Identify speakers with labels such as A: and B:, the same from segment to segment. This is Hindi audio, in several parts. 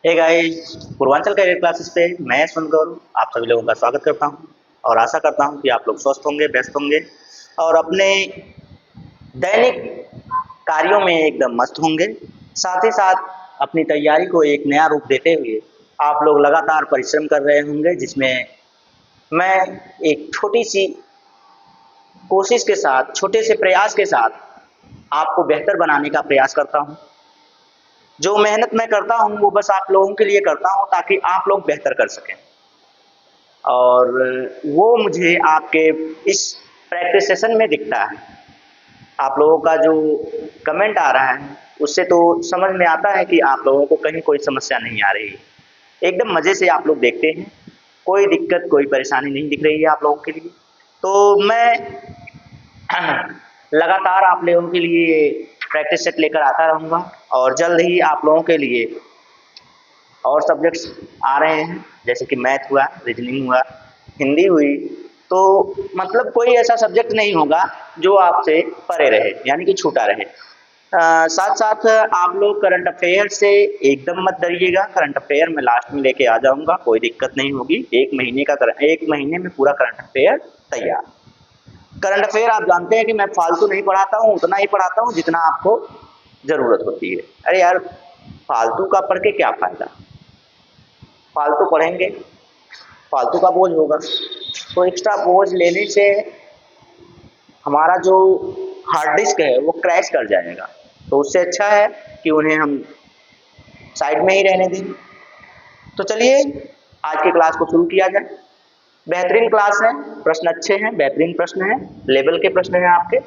A: हे गाइस, पूर्वांचल करियर क्लासेस पे मैं सुनकर आप सभी लोगों का स्वागत करता हूं और आशा करता हूं कि आप लोग स्वस्थ होंगे, व्यस्त होंगे और अपने दैनिक कार्यों में एकदम मस्त होंगे। साथ ही साथ अपनी तैयारी को एक नया रूप देते हुए आप लोग लगातार परिश्रम कर रहे होंगे, जिसमें मैं एक छोटी-सी कोशिश के साथ, छोटे से प्रयास के साथ आपको बेहतर बनाने का प्रयास करता हूं। जो मेहनत मैं करता हूं, वो बस आप लोगों के लिए करता हूं ताकि आप लोग बेहतर कर सकें। और वो मुझे आपके इस प्रैक्टिस सेशन में दिखता है। आप लोगों का जो कमेंट आ रहा है, उससे तो समझ में आता है कि आप लोगों को कहीं कोई समस्या नहीं आ रही है। एकदम मज़े से आप लोग देखते हैं, कोई दिक्कत, कोई परेशानी नहीं दिख रही है आप लोगों के लिए। तो मैं लगातार आप लोगों के लिए प्रैक्टिस सेट लेकर आता रहूँगा और जल्द ही आप लोगों के लिए और सब्जेक्ट्स आ रहे हैं, जैसे कि मैथ हुआ, रीजनिंग हुआ, हिंदी हुई। तो मतलब कोई ऐसा सब्जेक्ट नहीं होगा जो आपसे परे रहे, यानी कि छूटा रहे। साथ साथ आप लोग करंट अफेयर से एकदम मत डरिएगा। करंट अफेयर मैं लास्ट में लेके आ जाऊंगा, कोई दिक्कत नहीं होगी। एक महीने में पूरा करंट अफेयर तैयार। करंट अफेयर आप जानते हैं कि मैं फालतू नहीं पढ़ाता हूँ, उतना ही पढ़ाता हूँ जितना आपको ज़रूरत होती है। अरे यार, फालतू का पढ़ के क्या फ़ायदा? फालतू पढ़ेंगे, फालतू का बोझ होगा। तो एक्स्ट्रा बोझ लेने से हमारा जो हार्ड डिस्क है वो क्रैश कर जाएगा। तो उससे अच्छा है कि उन्हें हम साइड में ही रहने दें। तो चलिए आज की क्लास को शुरू किया जाए। बेहतरीन क्लास है, प्रश्न अच्छे हैं, बेहतरीन प्रश्न हैं, लेवल के प्रश्न हैं आपके।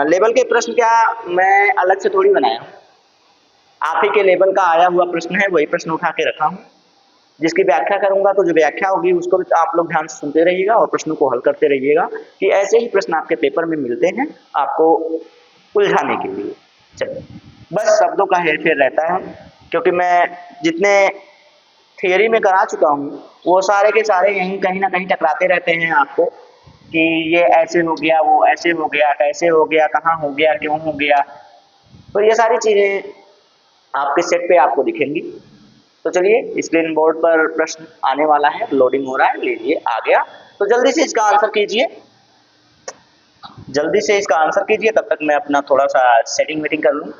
A: लेवल के प्रश्न क्या मैं अलग से थोड़ी बनाया हूँ, आप ही के लेवल का आया हुआ प्रश्न है, वही प्रश्न उठा के रखा हूँ। जिसकी व्याख्या करूंगा तो जो व्याख्या होगी उसको भी आप लोग ध्यान से सुनते रहिएगा और प्रश्नों को हल करते रहिएगा कि ऐसे ही प्रश्न आपके पेपर में मिलते हैं आपको उलझाने के लिए। चलिए, बस शब्दों का हेरफेर रहता है, क्योंकि मैं जितने थियरी में करा चुका हूँ वो सारे के सारे यहीं कहीं ना कहीं टकराते रहते हैं आपको कि ये ऐसे हो गया, वो ऐसे हो गया, कैसे हो गया, कहाँ हो गया, क्यों हो गया। तो ये सारी चीज़ें आपके सेट पे आपको दिखेंगी। तो चलिए, स्क्रीन बोर्ड पर प्रश्न आने वाला है, लोडिंग हो रहा है, लीजिए आ गया। तो जल्दी से इसका आंसर कीजिए, जल्दी से इसका आंसर कीजिए। तब तक मैं अपना थोड़ा सा सेटिंग वेटिंग कर लूँ।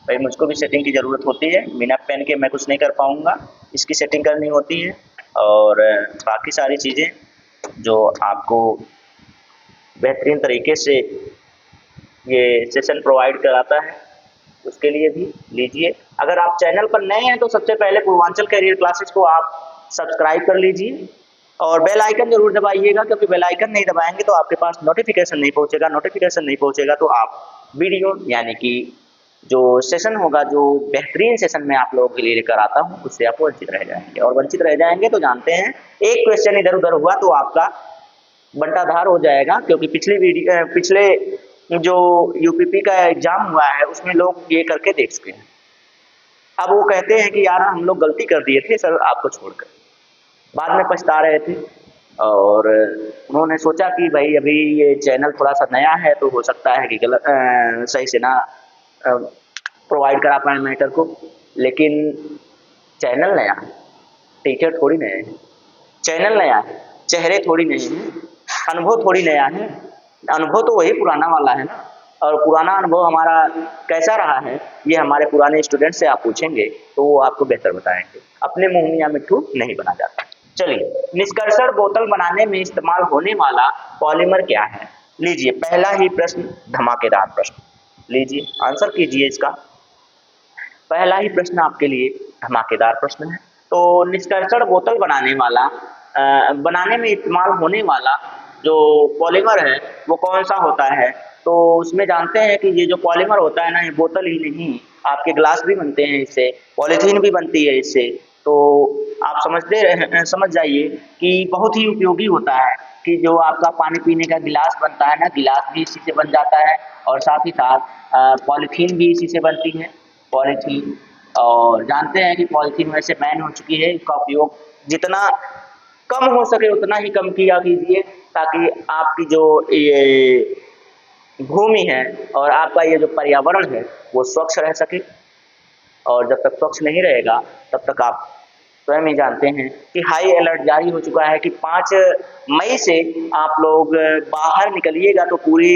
A: भाई मुझको भी सेटिंग की ज़रूरत होती है, बिना पेन के मैं कुछ नहीं कर पाऊँगा, इसकी सेटिंग करनी होती है। और बाकी सारी चीज़ें जो आपको बेहतरीन तरीके से ये सेशन प्रोवाइड कराता है, उसके लिए भी लीजिए। अगर आप चैनल पर नए हैं तो सबसे पहले पूर्वांचल करियर क्लासेस को आप सब्सक्राइब कर लीजिए और बेल आइकन जरूर दबाइएगा, क्योंकि बेल आइकन नहीं दबाएंगे तो आपके पास नोटिफिकेशन नहीं पहुंचेगा। नोटिफिकेशन नहीं पहुंचेगा तो आप वीडियो यानी कि जो सेशन होगा, जो बेहतरीन सेशन मैं आप लोगों के लिए लेकर आता हूँ, उससे आप वंचित रह जाएंगे। और वंचित रह जाएंगे तो जानते हैं, एक क्वेश्चन इधर उधर हुआ तो आपका बंटाधार हो जाएगा। क्योंकि पिछले जो यूपीपी का एग्जाम हुआ है उसमें लोग ये करके देख चुके हैं। अब वो कहते हैं कि यार हम लोग गलती कर दिए थे सर आपको छोड़कर, बाद में पछता रहे थे। और उन्होंने सोचा कि भाई अभी ये चैनल थोड़ा सा नया है तो हो सकता है कि गलत सही से ना प्रोवाइड करा पाए मैटर को। लेकिन चैनल नया है, टीचर थोड़ी नए हैं। चैनल नया है, चेहरे थोड़ी नए हैं, अनुभव थोड़ी नया है। अनुभव तो वही पुराना वाला है ना। और पुराना अनुभव हमारा कैसा रहा है ये हमारे पुराने स्टूडेंट से आप पूछेंगे तो वो आपको बेहतर बताएंगे। अपने मुंह मियां मिट्ठू नहीं बना जाता। चलिए, निष्कर्षण बोतल बनाने में इस्तेमाल होने वाला पॉलीमर क्या है? लीजिए पहला ही प्रश्न, धमाकेदार प्रश्न। लीजिए आंसर कीजिए इसका। पहला ही प्रश्न आपके लिए धमाकेदार प्रश्न है। तो निष्कर्षण बोतल बनाने में इस्तेमाल होने वाला जो पॉलीमर है वो कौन सा होता है? तो उसमें जानते हैं कि ये जो पॉलीमर होता है ना, ये बोतल ही नहीं, आपके ग्लास भी बनते हैं इससे, पॉलीथीन भी बनती है इससे। तो आप समझ जाइए कि बहुत ही उपयोगी होता है कि जो आपका पानी पीने का गिलास बनता है ना, गिलास भी इसी से बन जाता है। और साथ ही साथ पॉलीथीन भी इसी से बनती है, पॉलीथीन। और जानते हैं कि पॉलीथीन वैसे बैन हो चुकी है, इसका उपयोग जितना कम हो सके उतना ही कम किया कीजिए, ताकि आपकी जो ये भूमि है और आपका ये जो पर्यावरण है वो स्वच्छ रह सके। और जब तक स्वच्छ नहीं रहेगा तब तक आप स्वयं ही जानते हैं कि हाई अलर्ट जारी हो चुका है कि 5 मई से आप लोग बाहर निकलिएगा तो पूरी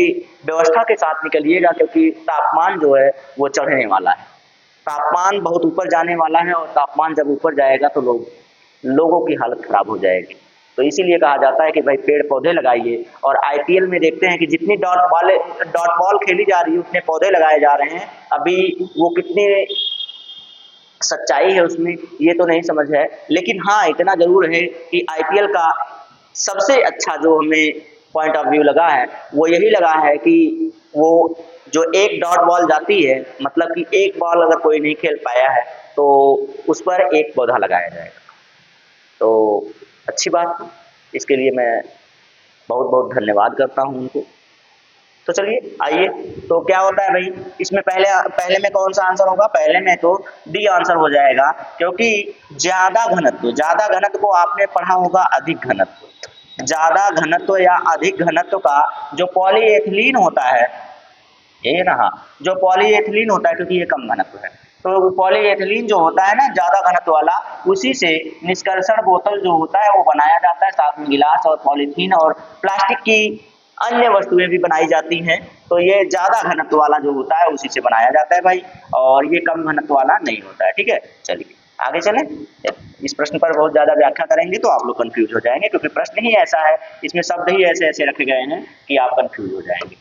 A: व्यवस्था के साथ निकलिएगा, क्योंकि तापमान जो है वो चढ़ने वाला है। तापमान बहुत ऊपर जाने वाला है और तापमान जब ऊपर जाएगा तो लोगों की हालत खराब हो जाएगी। तो इसीलिए कहा जाता है कि भाई पेड़ पौधे लगाइए। और आईपीएल में देखते हैं कि जितनी डॉट बॉल खेली जा रही है उतने पौधे लगाए जा रहे हैं। अभी वो कितनी सच्चाई है उसमें ये तो नहीं समझ है, लेकिन हाँ इतना जरूर है कि आईपीएल का सबसे अच्छा जो हमें पॉइंट ऑफ व्यू लगा है वो यही लगा है कि वो जो एक डॉट बॉल जाती है, मतलब कि एक बॉल अगर कोई नहीं खेल पाया है तो उस पर एक पौधा लगाया जाएगा। तो अच्छी बात है, इसके लिए मैं बहुत बहुत धन्यवाद करता हूँ उनको। तो चलिए आइए, तो क्या होता है भाई इसमें पहले में कौन सा आंसर होगा? पहले में तो डी आंसर हो जाएगा, क्योंकि ज्यादा घनत्व को आपने पढ़ा होगा अधिक घनत्व। ज्यादा घनत्व या अधिक घनत्व का जो पॉलीएथिलीन होता है, ये ना, जो पॉलीएथिलीन होता है, क्योंकि ये कम घनत्व है, तो पॉलीएथिलीन जो होता है ना ज्यादा घनत्व वाला, उसी से निष्कर्षण बोतल जो होता है वो बनाया जाता है। साथ में गिलास और पॉलीथीन और प्लास्टिक की अन्य वस्तुएं भी बनाई जाती हैं। तो ये ज्यादा घनत्व वाला जो होता है उसी से बनाया जाता है भाई, और ये कम घनत्व वाला नहीं होता है। ठीक है, चलिए आगे चलें। इस प्रश्न पर बहुत ज्यादा व्याख्या करेंगे तो आप लोग कंफ्यूज हो जाएंगे, क्योंकि प्रश्न ही ऐसा है, इसमें शब्द ही ऐसे ऐसे रखे गए हैं कि आप कंफ्यूज हो जाएंगे।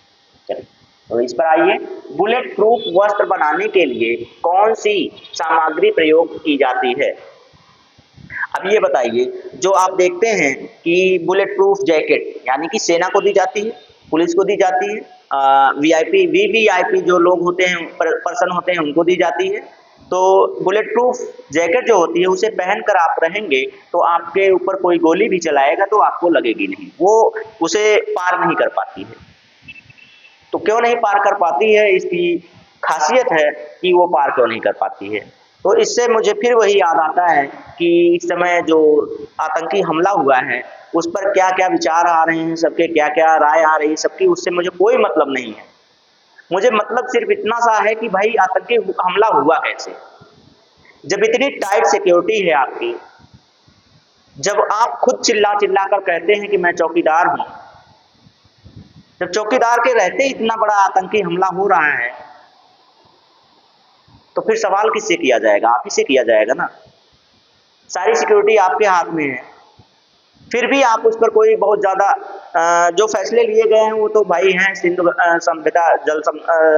A: चलिए तो इस पर आइए, बुलेट प्रूफ वस्त्र बनाने के लिए कौन सी सामग्री प्रयोग की जाती है? अब ये बताइए, जो आप देखते हैं कि बुलेट प्रूफ जैकेट यानी कि सेना को दी जाती है, पुलिस को दी जाती है, वीवीआईपी जो लोग होते हैं, पर्सन होते हैं, उनको दी जाती है। तो बुलेट प्रूफ जैकेट जो होती है उसे पहनकर आप रहेंगे तो आपके ऊपर कोई गोली भी चलाएगा तो आपको लगेगी नहीं, वो उसे पार नहीं कर पाती है। तो क्यों नहीं पार कर पाती है, इसकी खासियत है कि वो पार क्यों नहीं कर पाती है। तो इससे मुझे फिर वही याद आता है कि इस समय जो आतंकी हमला हुआ है उस पर क्या क्या विचार आ रहे हैं, सबके क्या क्या राय आ रही है सबकी, उससे मुझे कोई मतलब नहीं है। मुझे मतलब सिर्फ इतना सा है कि भाई आतंकी हमला हुआ कैसे, जब इतनी टाइट सिक्योरिटी है आपकी, जब आप खुद चिल्ला चिल्ला कर कहते हैं कि मैं चौकीदार हूं, जब चौकीदार के रहते इतना बड़ा आतंकी हमला हो रहा है, तो फिर सवाल किससे किया जाएगा? आप ही से किया जाएगा ना। सारी सिक्योरिटी आपके हाथ में है, फिर भी आप उस पर कोई बहुत ज्यादा जो फैसले लिए गए हैं वो तो भाई हैं, सिंधु संविदा जल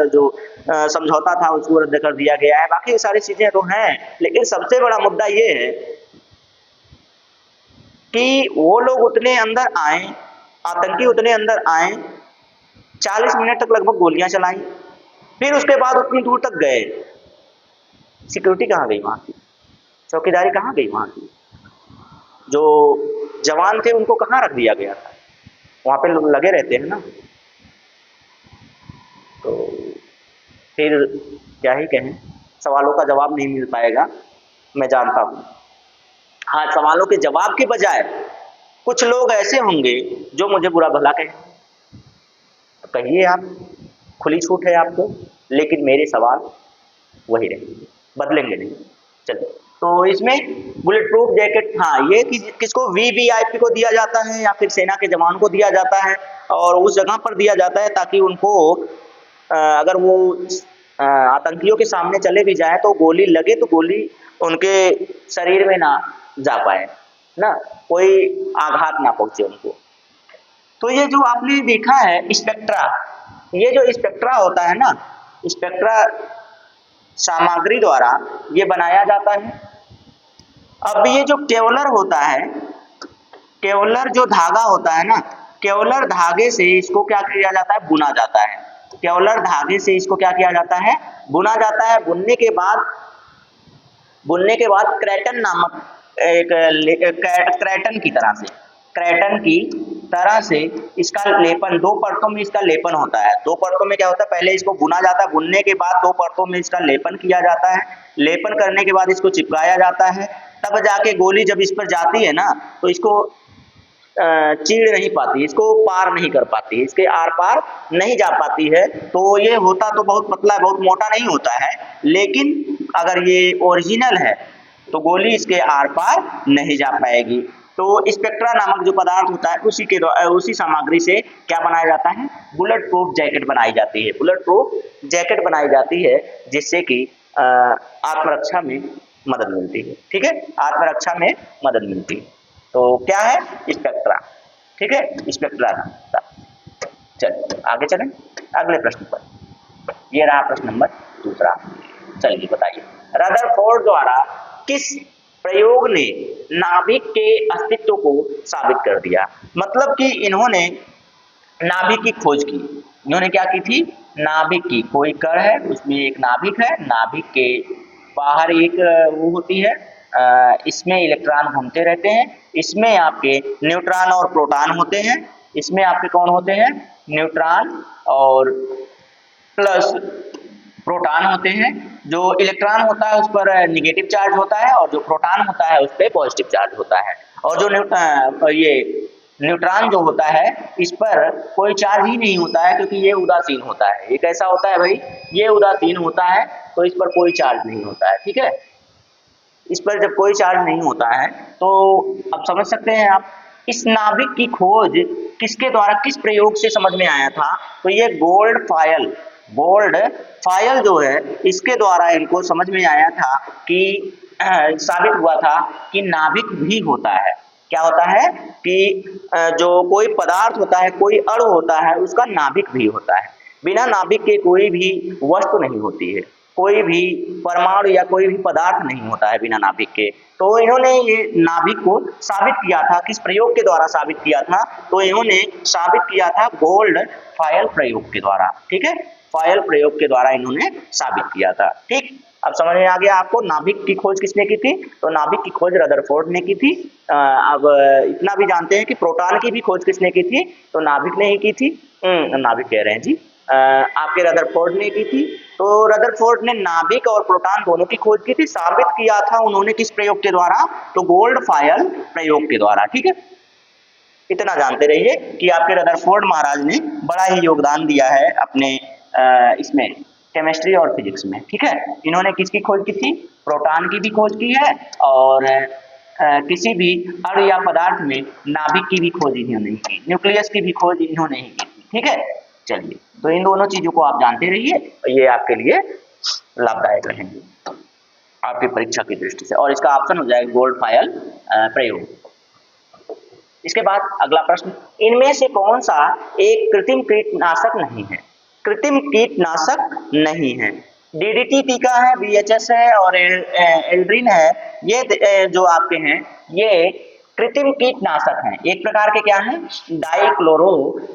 A: जो समझौता था उसको रद्द कर दिया गया है, बाकी सारी चीजें तो हैं। लेकिन सबसे बड़ा मुद्दा ये है कि वो लोग उतने अंदर आए, आतंकी उतने अंदर आए, 40 मिनट तक लगभग गोलियां चलाई, फिर उसके बाद उतनी दूर तक गए, सिक्योरिटी कहाँ गई वहां की? चौकीदारी कहाँ गई वहां की? जो जवान थे उनको कहाँ रख दिया गया था? वहां पे लोग लगे रहते हैं ना। तो फिर क्या ही कहें, सवालों का जवाब नहीं मिल पाएगा, मैं जानता हूं। हाँ, सवालों के जवाब के बजाय कुछ लोग ऐसे होंगे जो मुझे बुरा भला कहें, तो कहिए आप, खुली छूट है आपको, लेकिन मेरे सवाल वही रहेंगे, बदलेंगे नहीं। चलिए, तो इसमें बुलेट प्रूफ जैकेट, हाँ ये किसको, वीवीआईपी को दिया जाता है या फिर सेना के जवान को दिया जाता है, और उस जगह पर दिया जाता है ताकि उनको अगर वो आतंकियों के सामने चले भी जाए तो गोली लगे तो गोली उनके शरीर में ना जा पाए ना, कोई आघात ना पहुंचे उनको। तो ये जो आपने देखा है स्पेक्ट्रा, ये जो स्पेक्ट्रा होता है ना, स्पेक्ट्रा सामग्री द्वारा ये बनाया जाता है। अब ये जो केवलर होता है, केवलर जो धागा होता है ना, केवलर धागे से इसको क्या किया जाता है? बुना जाता है। केवलर धागे से इसको क्या किया जाता है? बुना जाता है। बुनने के बाद क्रैटन नामक क्रैटन की तरह से इसका लेपन, 2 परतों में इसका लेपन होता है। 2 परतों में क्या होता है? पहले इसको बुना जाता है, बुनने के बाद 2 परतों में इसका लेपन किया जाता है, लेपन करने के बाद इसको चिपकाया जाता है, तब जाके गोली जब इस पर जाती है ना तो इसको चीड़ नहीं पाती, इसको पार नहीं कर पाती, इसके आर पार नहीं जा पाती है। तो ये होता तो बहुत पतला, बहुत मोटा नहीं होता है, लेकिन अगर ये ओरिजिनल है तो गोली इसके आर पार नहीं जा पाएगी। तो स्पेक्ट्रा नामक जो पदार्थ होता है उसी सामग्री से क्या बनाया जाता है, बुलेट प्रूफ जैकेट बनाई जाती है। बुलेट प्रूफ जैकेट बनाई जाती है जिससे कि आत्मरक्षा में मदद मिलती है। ठीक है, आत्मरक्षा में मदद मिलती है। तो क्या है, स्पेक्ट्रा। ठीक है, स्पेक्ट्रा। चलिए आगे चलें अगले प्रश्न पर। ये रहा प्रश्न नंबर दूसरा। चलिए बताइए, रदरफोर्ड द्वारा किस प्रयोग ने नाभिक के अस्तित्व को साबित कर दिया। मतलब कि इन्होंने नाभिक की खोज की। इन्होंने क्या की थी, नाभिक की, कोई कण है उसमें एक नाभिक है, नाभिक के बाहर एक वो होती है, इसमें इलेक्ट्रॉन घूमते रहते हैं, इसमें आपके न्यूट्रॉन और प्रोटॉन होते हैं। इसमें आपके कौन होते हैं, न्यूट्रॉन और प्लस प्रोटॉन होते हैं। जो इलेक्ट्रॉन होता है उस पर निगेटिव चार्ज होता है और जो प्रोटॉन होता है उस पर पॉजिटिव चार्ज होता है। और जो न्यूट्रॉन जो होता है इस पर कोई चार्ज ही नहीं होता है क्योंकि ये उदासीन होता है। ये कैसा होता है भाई, ये उदासीन होता है, तो इस पर कोई चार्ज नहीं होता है। ठीक है, इस पर जब कोई चार्ज नहीं होता है तो अब समझ सकते हैं आप इस नाभिक की खोज किसके द्वारा, किस प्रयोग से समझ में आया था। तो ये गोल्ड फायल जो है इसके द्वारा इनको समझ में आया था कि साबित हुआ था कि नाभिक भी होता है। क्या होता है कि जो कोई पदार्थ होता है, कोई अणु होता है, उसका नाभिक भी होता है। बिना नाभिक के कोई भी वस्तु नहीं होती है, कोई भी परमाणु या कोई भी पदार्थ नहीं होता है बिना नाभिक के। तो इन्होंने ये नाभिक को साबित किया था, किस प्रयोग के द्वारा साबित किया था, तो इन्होंने साबित किया था गोल्ड फायल प्रयोग के द्वारा। ठीक है, फायल प्रयोग के द्वारा इन्होंने साबित किया था। ठीक, अब समझ में आ गया आपको नाभिक की खोज किसने की थी, तो नाभिक की खोज रदरफोर्ड ने की थी। अब इतना भी जानते हैं कि प्रोटॉन की भी खोज किसने की थी, तो नाभिक ने ही की थी। नाभिक कह रहे हैं जी, आपके रदरफोर्ड ने की थी। तो रदरफोर्ड ने नाभिक और प्रोटॉन दोनों की खोज की थी। साबित किया था उन्होंने किस प्रयोग के द्वारा, तो गोल्ड फायल प्रयोग के द्वारा। ठीक है, इतना जानते रहिए कि आपके रदरफोर्ड महाराज ने बड़ा ही योगदान दिया है अपने इसमें केमिस्ट्री और फिजिक्स में। ठीक है, इन्होंने किसकी खोज की थी, प्रोटॉन की भी खोज की है और किसी भी अणु या पदार्थ में नाभिक की भी खोज इन्होंने की, न्यूक्लियस की भी खोज इन्होंने ही की थी। ठीक है, चलिए तो इन दोनों चीजों को आप जानते रहिए, ये आपके लिए लाभदायक रहेंगे आपकी परीक्षा की दृष्टि से। और इसका ऑप्शन हो जाएगा गोल्ड फायल प्रयोग। इसके बाद अगला प्रश्न, इनमें से कौन सा एक कृत्रिम कीटनाशक नहीं है। कृत्रिम कीटनाशक नहीं है, डीडीटी टीका है, बीएचएस है और एल्ड्रिन है। ये जो आपके हैं ये कृत्रिम कीटनाशक हैं। एक प्रकार के क्या हैं,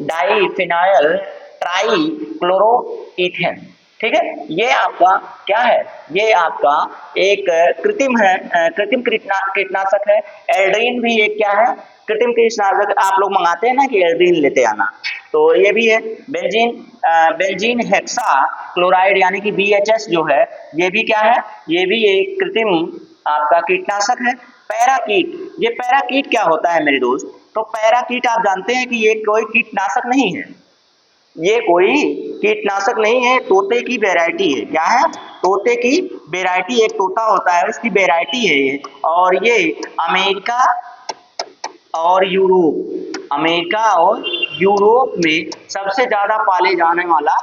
A: डाइफिनाइल ट्राइक्लोरोइथेन। ठीक है, ये आपका क्या है, ये आपका एक कृत्रिम कीटनाशक है। एल्ड्रिन भी एक क्या है, कृत्रिम कीटनाशक। आप लोग मंगाते हैं ना कि एल्ड्रिन लेते आना, तो ये भी है। बेंजीन हेक्सा क्लोराइड यानी कि BHS जो है ये भी क्या है, ये भी एक कृत्रिम आपका कीटनाशक है। पैराकीट, ये पैराकीट क्या होता है मेरे दोस्त, तो पैराकीट आप जानते हैं कि ये कोई कीटनाशक नहीं है, ये कोई कीटनाशक नहीं है, तोते की वैरायटी है। क्या है, तोते की वैरायटी, एक तोता होता है उसकी वैरायटी है ये। और ये अमेरिका और यूरोप में सबसे ज्यादा पाले जाने वाला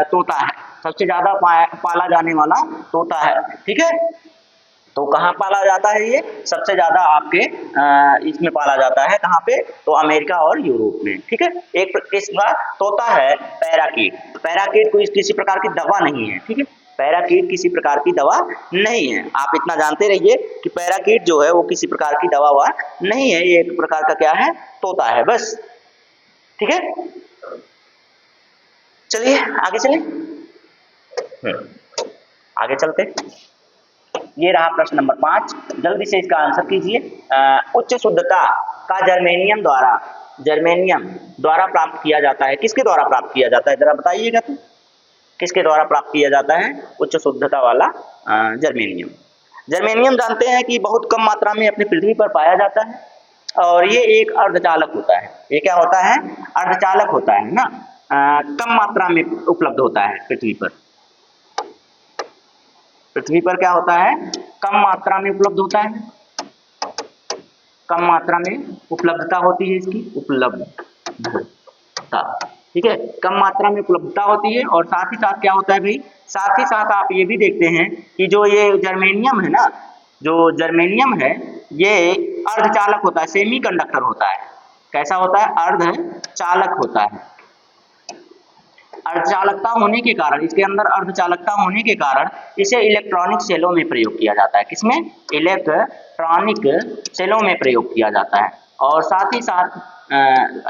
A: तोता है, सबसे ज्यादा पाला जाने वाला तोता है। ठीक है, तो कहाँ पाला जाता है ये, सबसे ज्यादा आपके इसमें पाला जाता है, कहाँ पे, तो अमेरिका और यूरोप में। ठीक है, एक किस्म का तोता है पैराकीट। पैराकीट कोई किसी प्रकार की दवा नहीं है। ठीक है, पैराकीट किसी प्रकार की दवा नहीं है, आप इतना जानते रहिए कि पैराकीट जो है वो किसी प्रकार की दवा नहीं है, ये एक प्रकार का क्या है, तोता है बस। ठीक है, चलिए आगे चलें। आगे चलते, ये रहा प्रश्न नंबर 5, जल्दी से इसका आंसर कीजिए। उच्च शुद्धता का जर्मेनियम द्वारा प्राप्त किया जाता है, किसके द्वारा प्राप्त किया जाता है, जरा बताइएगा तो, किसके द्वारा प्राप्त किया जाता है उच्च शुद्धता वाला जर्मेनियम जानते हैं कि बहुत कम मात्रा में अपनी पृथ्वी पर पाया जाता है और ये एक अर्धचालक होता है। ये क्या होता है, अर्धचालक होता है ना, कम मात्रा में उपलब्ध होता है पृथ्वी पर। पृथ्वी पर क्या होता है, कम मात्रा में उपलब्ध होता है, कम मात्रा में उपलब्धता होती है इसकी, उपलब्धता, ठीक है, कम मात्रा में उपलब्धता होती है। और साथ ही साथ क्या होता है भाई, साथ ही साथ आप ये भी देखते हैं कि जो ये जर्मेनियम है ना, जो जर्मेनियम है ये अर्धचालक होता है, सेमी कंडक्टर होता है। कैसा होता है, अर्धचालक होता है। अर्धचालकता होने के कारण, इसके अंदर अर्धचालकता होने के कारण इसे इलेक्ट्रॉनिक सेलों में प्रयोग किया जाता है। किसमें, इलेक्ट्रॉनिक सेलों में प्रयोग किया जाता है। और साथ ही साथ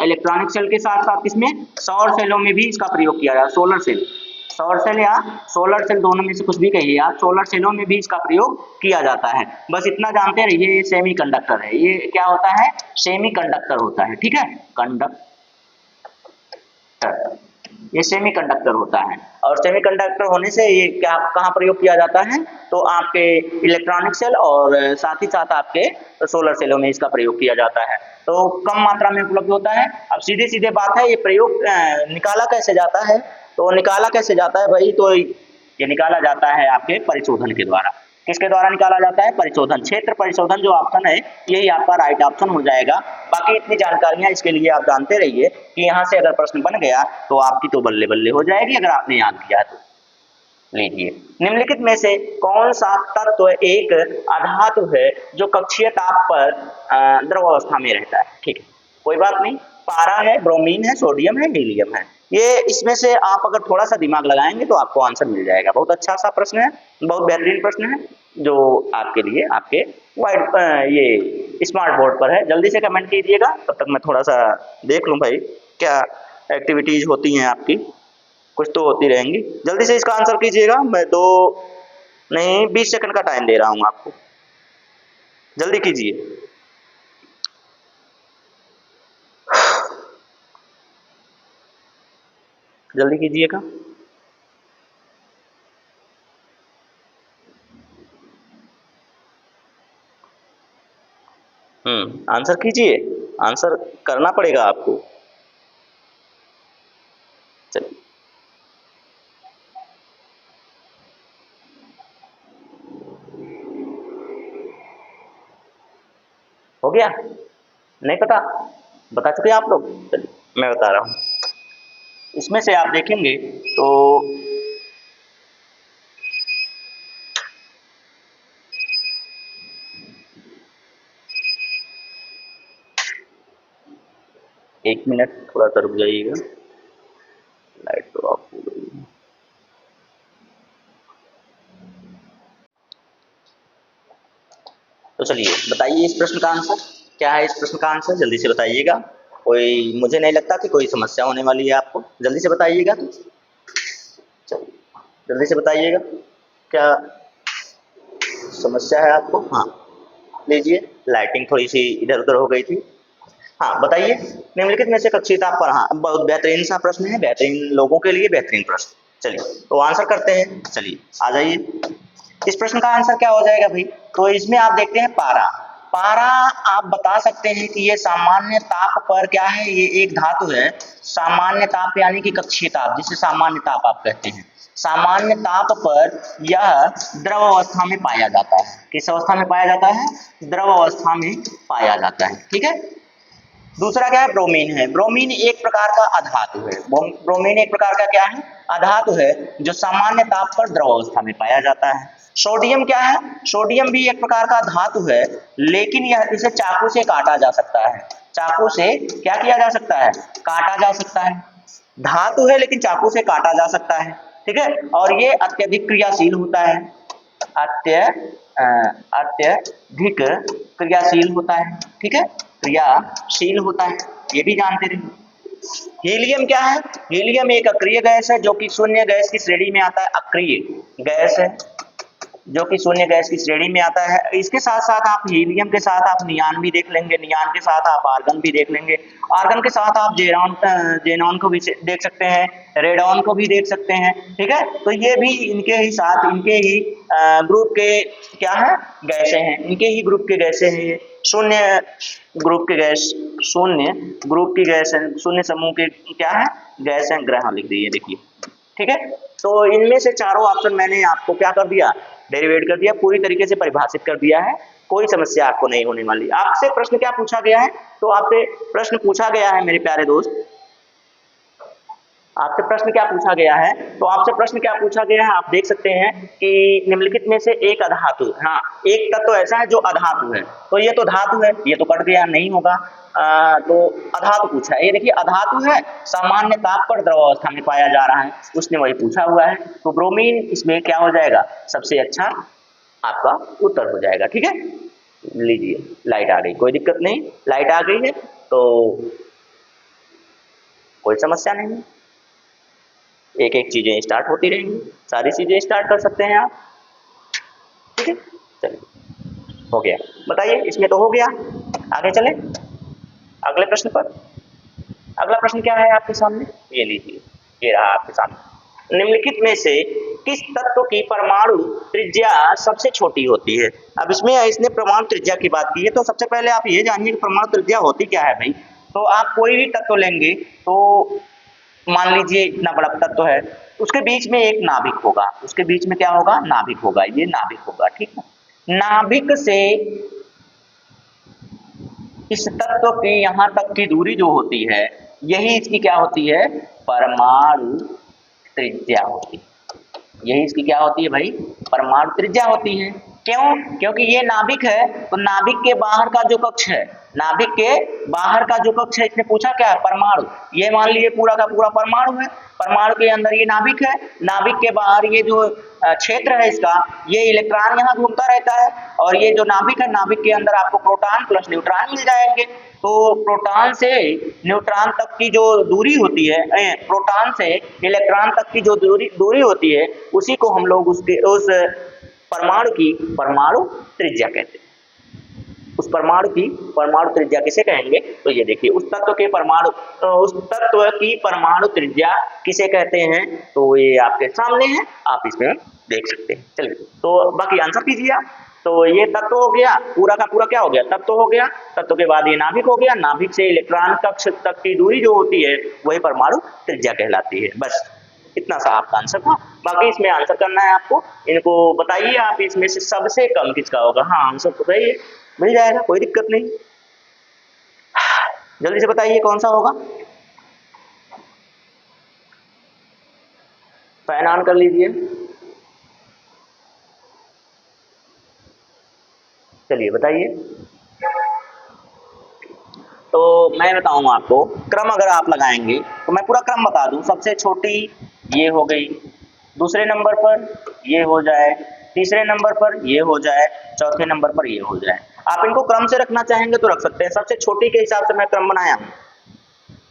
A: इलेक्ट्रॉनिक सेल के साथ साथ इसमें सौर सेलों में भी इसका प्रयोग किया जाता है। सोलर सेल, सौर सेल या सोलर सेल दोनों में से कुछ भी कहिए आप, सोलर सेलों में भी इसका प्रयोग किया जाता है। बस इतना जानते रहिए, ये सेमी कंडक्टर है। ये क्या होता है, सेमी कंडक्टर होता है, ठीक है, कंडक्टर, ये सेमी कंडक्टर होता है। और सेमी कंडक्टर होने से ये क्या, कहाँ प्रयोग किया जाता है, तो आपके इलेक्ट्रॉनिक सेल और साथ ही साथ आपके सोलर सेलों में इसका प्रयोग किया जाता है। तो कम मात्रा में उपलब्ध होता है। अब सीधे सीधे बात है, ये प्रयोग निकाला कैसे जाता है, तो निकाला कैसे जाता है भाई, तो ये निकाला जाता है आपके परिशोधन के द्वारा। किसके द्वारा निकाला जाता है, परिशोधन, क्षेत्र परिशोधन जो ऑप्शन है यही आपका राइट ऑप्शन हो जाएगा। बाकी इतनी जानकारियां इसके लिए आप जानते रहिए कि यहाँ से अगर प्रश्न बन गया तो आपकी तो बल्ले बल्ले हो जाएगी अगर आपने याद किया तो। लीजिए, निम्नलिखित में से कौन सा तत्व एक अधातु है जो कक्षीय ताप पर द्रव अवस्था में रहता है। ठीक है, कोई बात नहीं, पारा है, ब्रोमीन है, सोडियम है, हीलियम है। ये इसमें से आप अगर थोड़ा सा दिमाग लगाएंगे तो आपको आंसर मिल जाएगा। बहुत अच्छा सा प्रश्न है, बहुत बेहतरीन प्रश्न है जो आपके लिए आपके वाइट ये स्मार्ट बोर्ड पर है। जल्दी से कमेंट कीजिएगा, तब तक मैं थोड़ा सा देख लूं भाई क्या एक्टिविटीज होती हैं आपकी, कुछ तो होती रहेंगी। जल्दी से इसका आंसर कीजिएगा, मैं 20 सेकंड का टाइम दे रहा हूं आपको, जल्दी कीजिए। जल्दी कीजिएगा। आंसर कीजिए, आंसर करना पड़ेगा आपको। चलिए, हो गया, नहीं पता, बता चुके आप लोग। चलिए मैं बता रहा हूँ, इसमें से आप देखेंगे तो एक मिनट थोड़ा सा रुक जाइएगा, लाइट तो ऑफ हो गई है। तो चलिए बताइए इस प्रश्न का आंसर क्या है, इस प्रश्न का आंसर जल्दी से बताइएगा। कोई, मुझे नहीं लगता कि कोई समस्या होने वाली है आपको, जल्दी से बताइएगा। तो चलिए जल्दी से बताइएगा, क्या समस्या है आपको। हाँ लीजिए, लाइटिंग थोड़ी सी इधर उधर हो गई थी। हाँ बताइए, निम्नलिखित में से कक्षीय ताप पर, हाँ बहुत बेहतरीन सा प्रश्न है, बेहतरीन लोगों के लिए बेहतरीन प्रश्न। चलिए तो आंसर करते हैं, चलिए आ जाइए। इस प्रश्न का आंसर क्या हो जाएगा भाई, तो इसमें आप देखते हैं पारा। पारा आप बता सकते हैं कि ये सामान्य ताप पर क्या है, ये एक धातु है। सामान्य ताप यानी कि कक्षीय ताप, जिसे सामान्य ताप आप कहते हैं। सामान्य ताप पर यह द्रव अवस्था में पाया जाता है। किस अवस्था में पाया जाता है, द्रव अवस्था में पाया जाता है। ठीक है, दूसरा क्या है, ब्रोमीन है। ब्रोमीन एक प्रकार का अधातु है। ब्रोमीन एक प्रकार का क्या है, अधातु है, जो सामान्य ताप पर द्रव अवस्था में पाया जाता है। सोडियम क्या है, सोडियम भी एक प्रकार का धातु है, लेकिन यह इसे चाकू से काटा जा सकता है। चाकू से क्या किया जा सकता है, काटा जा सकता है। धातु है लेकिन चाकू से काटा जा सकता है। ठीक है, और ये अत्यधिक क्रियाशील होता है, अत्यधिक क्रियाशील होता है। ठीक है, क्रियाशील होता है, ये भी जानते रहिए। हीलियम क्या है, हीलियम एक अक्रिय गैस है जो कि शून्य गैस की श्रेणी में आता है। अक्रिय गैस है जो कि शून्य गैस की श्रेणी में आता है। इसके साथ साथ आप हीलियम के साथ आप नियान भी देख लेंगे, नियान के साथ आप आर्गन भी देख लेंगे, आर्गन के साथ आप जेनॉन को भी देख सकते हैं, रेडॉन को भी देख सकते हैं। ठीक है, तो ये भी इनके ही साथ, इनके ही ग्रुप के क्या है, गैसें हैं, इनके ही ग्रुप के गैसें हैं। शून्य ग्रुप के गैस, शून्य ग्रुप की गैस है, शून्य समूह के क्या है, गैस है, ग्रह लिख दीजिए। देखिए ठीक है। तो इनमें से चारों ऑप्शन मैंने आपको क्या कर दिया, डेरिवेट कर दिया, पूरी तरीके से परिभाषित कर दिया है, कोई समस्या आपको नहीं होने वाली। आपसे प्रश्न क्या पूछा गया है, तो आपसे प्रश्न पूछा गया है मेरे प्यारे दोस्त, आपसे प्रश्न क्या पूछा गया है, तो आपसे प्रश्न क्या पूछा गया है, आप देख सकते हैं कि निम्नलिखित में से एक अधातु, हाँ एक तत्व ऐसा है जो अधातु है, तो ये तो धातु है, ये तो कट गया नहीं होगा, तो अधातु पूछा है, ये देखिए अधातु है, सामान्य ताप पर द्रव अवस्था में पाया जा रहा है, उसने वही पूछा हुआ है, तो ब्रोमीन इसमें क्या हो जाएगा, सबसे अच्छा आपका उत्तर हो जाएगा। ठीक है, लीजिए लाइट आ गई, कोई दिक्कत नहीं, लाइट आ गई है तो कोई समस्या नहीं, एक एक चीजें स्टार्ट होती रहेंगी, सारी चीजें स्टार्ट कर सकते हैं आप। ठीक है, चलिए हो गया, बताइए इसमें तो हो गया, आगे चले अगले प्रश्न पर। अगला प्रश्न क्या है आपके सामने, ये लीजिए, ये रहा आपके सामने, निम्नलिखित में से किस तत्व की परमाणु त्रिज्या सबसे छोटी होती है। अब इसमें इसने परमाणु त्रिज्या की बात की है, तो सबसे पहले आप ये जानिए कि परमाणु त्रिज्या होती क्या है भाई। तो आप कोई भी तत्व लेंगे, तो मान लीजिए इतना बड़ा तत्व है, उसके बीच में एक नाभिक होगा, उसके बीच में क्या होगा, नाभिक होगा, ये नाभिक होगा, ठीक है। नाभिक से इस तत्व की यहां तक की दूरी जो होती है, यही इसकी क्या होती है, परमाणु त्रिज्या होती है, यही इसकी क्या होती है भाई, परमाणु त्रिज्या होती है। क्यों, क्योंकि ये नाभिक है, तो नाभिक के बाहर का जो कक्ष है, नाभिक के बाहर का जो कक्ष है, इसने पूछा क्या है, परमाणु, ये मान लीजिए पूरा का पूरा परमाणु है, परमाणु के अंदर ये नाभिक है, नाभिक के बाहर ये जो क्षेत्र है इसका, ये इलेक्ट्रॉन यहाँ घूमता रहता है, और ये जो नाभिक है, नाभिक के अंदर आपको प्रोटॉन प्लस न्यूट्रॉन मिल जाएंगे, तो प्रोटॉन से न्यूट्रॉन तक की जो दूरी होती है, प्रोटॉन से इलेक्ट्रॉन तक की जो दूरी होती है, उसी को हम लोग उस परमाणु की परमाणु त्रिज्या कहते हैं। उस परमाणु की परमाणु त्रिज्या किसे कहेंगे, तो ये देखिए उस तत्व के परमाणु, उस तत्व की परमाणु त्रिज्या किसे कहते हैं, तो ये आपके सामने है, आप इसमें देख सकते हैं। चलिए तो बाकी आंसर कीजिए आप। तो ये तत्व हो गया, पूरा का पूरा क्या हो गया, तत्व हो गया, तत्व के बाद ये नाभिक हो गया, नाभिक से इलेक्ट्रॉन कक्ष तक की दूरी जो होती है वही परमाणु त्रिज्या कहलाती है। बस इतना सा आपका आंसर था, बाकी इसमें आंसर करना है आपको, इनको बताइए आप इसमें से सबसे कम किसका होगा, हाँ आंसर बताइए, मिल जाएगा, कोई दिक्कत नहीं, जल्दी से बताइए कौन सा होगा, फैन ऑन कर लीजिए। चलिए बताइए, तो मैं बताऊंगा आपको क्रम, अगर आप लगाएंगे तो मैं पूरा क्रम बता दूं, सबसे छोटी ये हो गई, दूसरे नंबर पर ये हो जाए, तीसरे नंबर पर ये हो जाए, चौथे नंबर पर ये हो जाए। आप इनको क्रम से रखना चाहेंगे तो रख सकते हैं, सबसे छोटी के हिसाब से मैं क्रम बनाया हूं,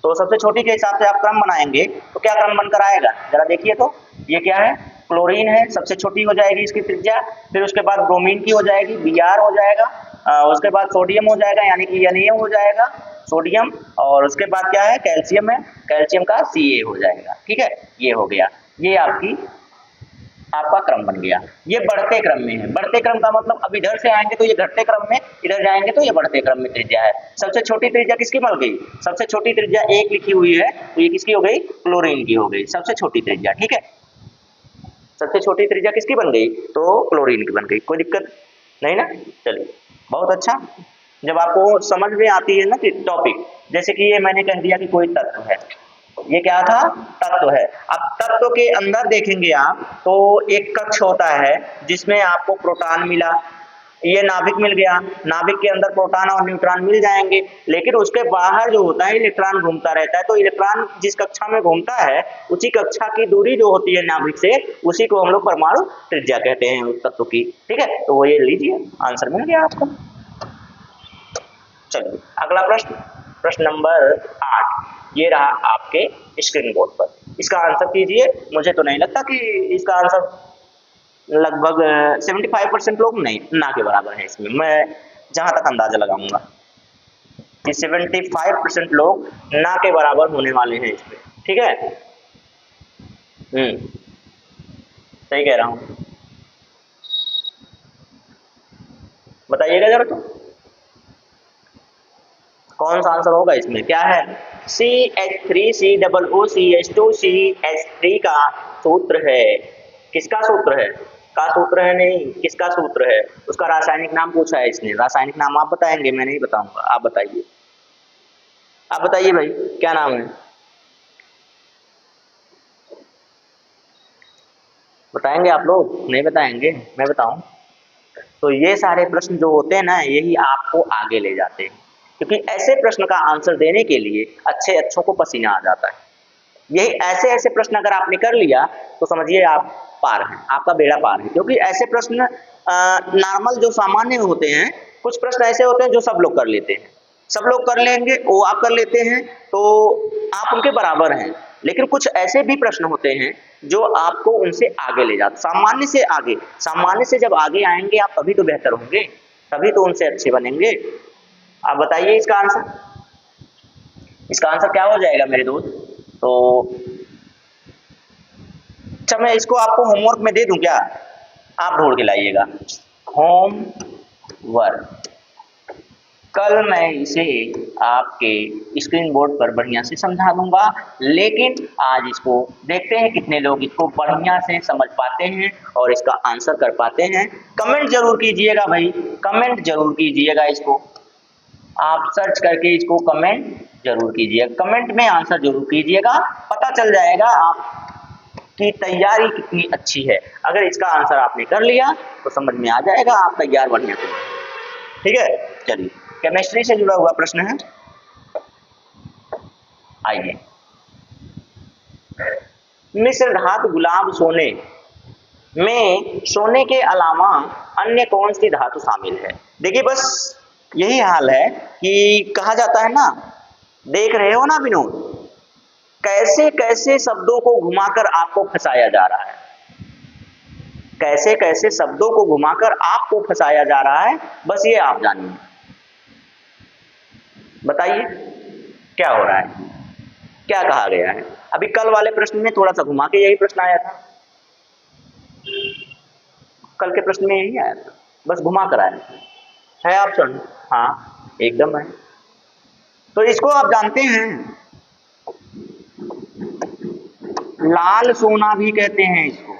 A: तो सबसे छोटी के हिसाब से आप क्रम बनाएंगे तो क्या क्रम बनकर आएगा, जरा देखिए तो, ये क्या है, क्लोरीन है, सबसे छोटी हो जाएगी इसकी त्रिज्या, फिर उसके बाद ब्रोमीन की हो जाएगी, Br हो जाएगा, उसके बाद सोडियम हो जाएगा, यानी कि Na हो जाएगा, सोडियम, और उसके बाद क्या है, कैल्शियम है, कैल्शियम का Ca हो जाएगा। ठीक है, ये हो गया, ये आपका क्रम बन गया। ये बढ़ते क्रम में है, बढ़ते क्रम का मतलब अब इधर से आएंगे तो ये घटते क्रम में, इधर जाएंगे तो ये बढ़ते क्रम में त्रिज्या है। सबसे छोटी त्रिज्या किसकी बन गई, सबसे छोटी त्रिज्या एक लिखी हुई है, तो ये किसकी हो गई, क्लोरीन की हो गई सबसे छोटी त्रिज्या। ठीक है, सबसे छोटी त्रिज्या किसकी बन गई, तो क्लोरीन की बन गई, कोई दिक्कत नहीं ना। चलिए बहुत अच्छा, जब आपको समझ में आती है ना कि टॉपिक, जैसे कि ये मैंने कह दिया कि कोई तत्व है, ये क्या था, तत्व है। अब तत्व के अंदर देखेंगे आप तो एक कक्ष होता है जिसमें आपको प्रोटॉन मिला, ये नाभिक मिल गया, नाभिक के अंदर प्रोटॉन और न्यूट्रॉन मिल जाएंगे, लेकिन उसके बाहर जो होता है इलेक्ट्रॉन घूमता रहता है, तो इलेक्ट्रॉन जिस कक्षा में घूमता है उसी कक्षा की दूरी जो होती है नाभिक से, उसी को हम लोग परमाणु त्रिज्या कहते हैं उस तत्व की। ठीक है, तो वो ये लीजिए, आंसर मिल गया आपको। चलिए अगला प्रश्न, प्रश्न नंबर 8, ये रहा आपके स्क्रीन बोर्ड पर, इसका आंसर कीजिए। मुझे तो नहीं लगता कि इसका आंसर लगभग 75% लोग नहीं ना के बराबर है इसमें, मैं जहां तक अंदाजा लगाऊंगा कि 75% लोग ना के बराबर होने वाले हैं इसमें। ठीक है, सही कह रहा हूं, बताइएगा जरा तो कौन सा आंसर होगा इसमें? क्या है? CH3COOCH2CH3 का सूत्र है। किसका सूत्र है? का सूत्र है नहीं, किसका सूत्र है? उसका रासायनिक नाम पूछा है इसने। रासायनिक नाम आप बताएंगे, मैं नहीं बताऊंगा, आप बताइए। आप बताइए भाई, क्या नाम है? बताएंगे आप लोग? नहीं बताएंगे, मैं बताऊं? तो ये सारे प्रश्न जो होते हैं ना, यही आपको आगे ले जाते हैं, क्योंकि ऐसे प्रश्न का आंसर देने के लिए अच्छों को पसीना आ जाता है। यही ऐसे प्रश्न अगर आपने कर लिया तो समझिए आप पार हैं, आपका बेड़ा पार है। क्योंकि ऐसे प्रश्न नॉर्मल जो सामान्य होते हैं, कुछ प्रश्न ऐसे होते हैं जो सब लोग कर लेते हैं, सब लोग कर लेंगे, वो आप कर लेते हैं तो आप उनके बराबर हैं। लेकिन कुछ ऐसे भी प्रश्न होते हैं जो आपको उनसे आगे ले जाते, सामान्य से आगे। सामान्य से जब आगे आएंगे आप, तभी तो बेहतर होंगे, तभी तो उनसे अच्छे बनेंगे। आप बताइए इसका आंसर। इसका आंसर क्या हो जाएगा मेरे दोस्त? तो अच्छा, मैं इसको आपको होमवर्क में दे दूं क्या? आप ढूंढ के लाइएगा। होमवर्क कल मैं इसे आपके स्क्रीन बोर्ड पर बढ़िया से समझा दूंगा, लेकिन आज इसको देखते हैं कितने लोग इसको बढ़िया से समझ पाते हैं और इसका आंसर कर पाते हैं। कमेंट जरूर कीजिएगा भाई, कमेंट जरूर कीजिएगा। इसको आप सर्च करके इसको कमेंट जरूर कीजिएगा, कमेंट में आंसर जरूर कीजिएगा, पता चल जाएगा आपकी तैयारी कितनी अच्छी है। अगर इसका आंसर आपने कर लिया तो समझ में आ जाएगा आप तैयार बढ़िया से। ठीक है, चलिए केमिस्ट्री से जुड़ा हुआ प्रश्न है, आइए। मिश्र धातु गुलाब सोने में सोने के अलावा अन्य कौन सी धातु शामिल है? देखिए बस यही हाल है कि कहा जाता है ना, देख रहे हो ना विनोद, कैसे कैसे शब्दों को घुमाकर आपको फंसाया जा रहा है, कैसे कैसे शब्दों को घुमाकर आपको फंसाया जा रहा है, बस ये आप जानिए। बताइए क्या हो रहा है, क्या कहा गया है? अभी कल वाले प्रश्न में थोड़ा सा घुमा के यही प्रश्न आया था, कल के प्रश्न में यही आया था, बस घुमा कर आया है ऑप्शन। हाँ एकदम है। तो इसको आप जानते हैं, लाल सोना भी कहते हैं इसको।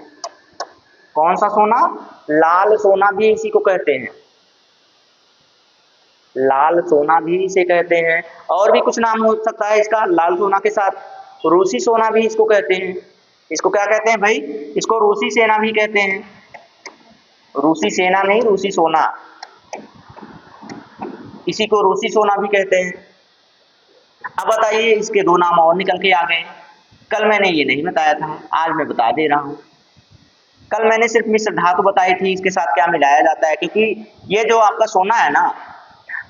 A: कौन सा सोना? लाल सोना भी इसी को कहते हैं, लाल सोना भी इसे कहते हैं। और भी कुछ नाम हो सकता है इसका लाल सोना के साथ, रूसी सोना भी इसको कहते हैं। इसको क्या कहते हैं भाई? इसको रूसी सेना भी कहते हैं। रूसी सेना नहीं, रूसी सोना, इसी को रूसी सोना भी कहते हैं। अब बताइए, इसके दो नाम और निकल के आ गए। कल मैंने ये नहीं बताया था, आज मैं बता दे रहा हूं। कल मैंने सिर्फ मिश्र धातु बताई थी, इसके साथ क्या मिलाया जाता है, क्योंकि ये जो आपका सोना है ना,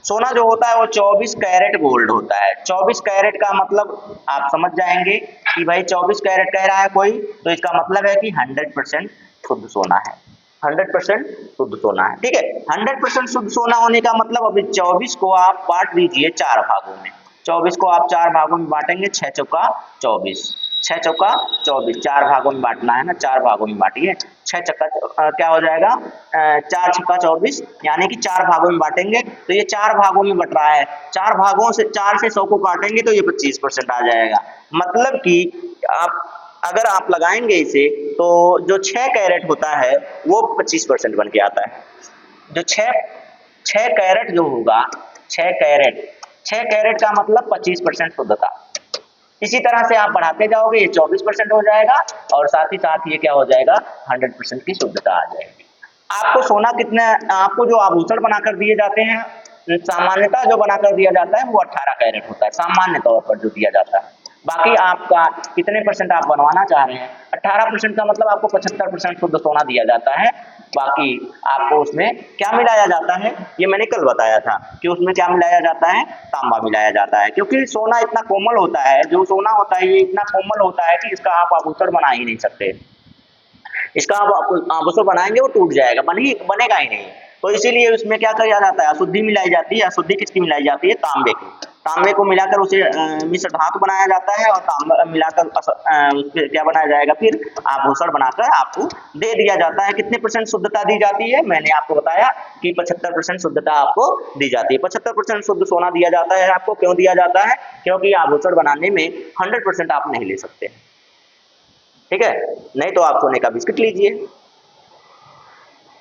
A: सोना जो होता है वो 24 कैरेट गोल्ड होता है। 24 कैरेट का मतलब आप समझ जाएंगे कि भाई 24 कैरेट कह रहा है कोई, तो इसका मतलब है कि 100% शुद्ध सोना है, 100% शुद्ध सोना है। ठीक है, 100% शुद्ध सोना होने का मतलब अभी 24 को आप बांट दीजिए 4 भागों में। 24 को आप 4 भागों में बांटेंगे, 6 चौका 24, 6 चौका 24, 4 भागों में बांटना है ना, 4 भागों में बांटिए। 6 चक्का क्या हो जाएगा? 4 छक्का 24, यानी कि 4 भागों में बांटेंगे तो ये 4 भागों में बट रहा है। 4 भागों से 4 से 100 को काटेंगे तो ये 25% आ जाएगा। मतलब कि अगर आप लगाएंगे इसे तो जो 6 कैरेट होता है वो 25% बन के आता है। जो 6 कैरेट जो होगा, 6 कैरेट का मतलब 25% शुद्धता। इसी तरह से आप बढ़ाते जाओगे, ये 24% हो जाएगा और साथ ही साथ ये क्या हो जाएगा? 100% की शुद्धता आ जाएगी। आपको सोना कितना, आपको जो आभूषण बनाकर दिए जाते हैं, सामान्यतः जो बनाकर दिया जाता है वो 18 कैरेट होता है, सामान्य तौर पर जो दिया जाता है। बाकी आपका कितने परसेंट आप बनवाना चाह रहे हैं? 18% का मतलब आपको 75% शुद्ध सोना दिया जाता है। बाकी आपको उसमें क्या मिलाया जाता है, ये मैंने कल बताया था कि उसमें क्या मिलाया जाता है? तांबा मिलाया जाता है, क्योंकि सोना इतना कोमल होता है, जो सोना होता है ये इतना कोमल होता है कि इसका आप आभूषण बना ही नहीं सकते। इसका आप आभूषण बनाएंगे वो टूट जाएगा, बनेगा ही नहीं। तो इसीलिए उसमें क्या किया जाता है? अशुद्धि मिलाई जाती है। अशुद्धि किसकी मिलाई जाती है? तांबे की। तांबे को मिलाकर उसे मिश्र धातु बनाया जाता है और तांबा मिलाकर उसके क्या बनाया जाएगा, फिर आभूषण बनाकर आपको दे दिया जाता है। कितने % शुद्धता दी जाती है, मैंने आपको बताया कि 75% शुद्धता आपको दी जाती है। 75% शुद्ध सोना दिया जाता है आपको। क्यों दिया जाता है, क्योंकि आभूषण बनाने में 100% आप नहीं ले सकते, ठीक है। नहीं तो आप सोने का बिस्किट लीजिए,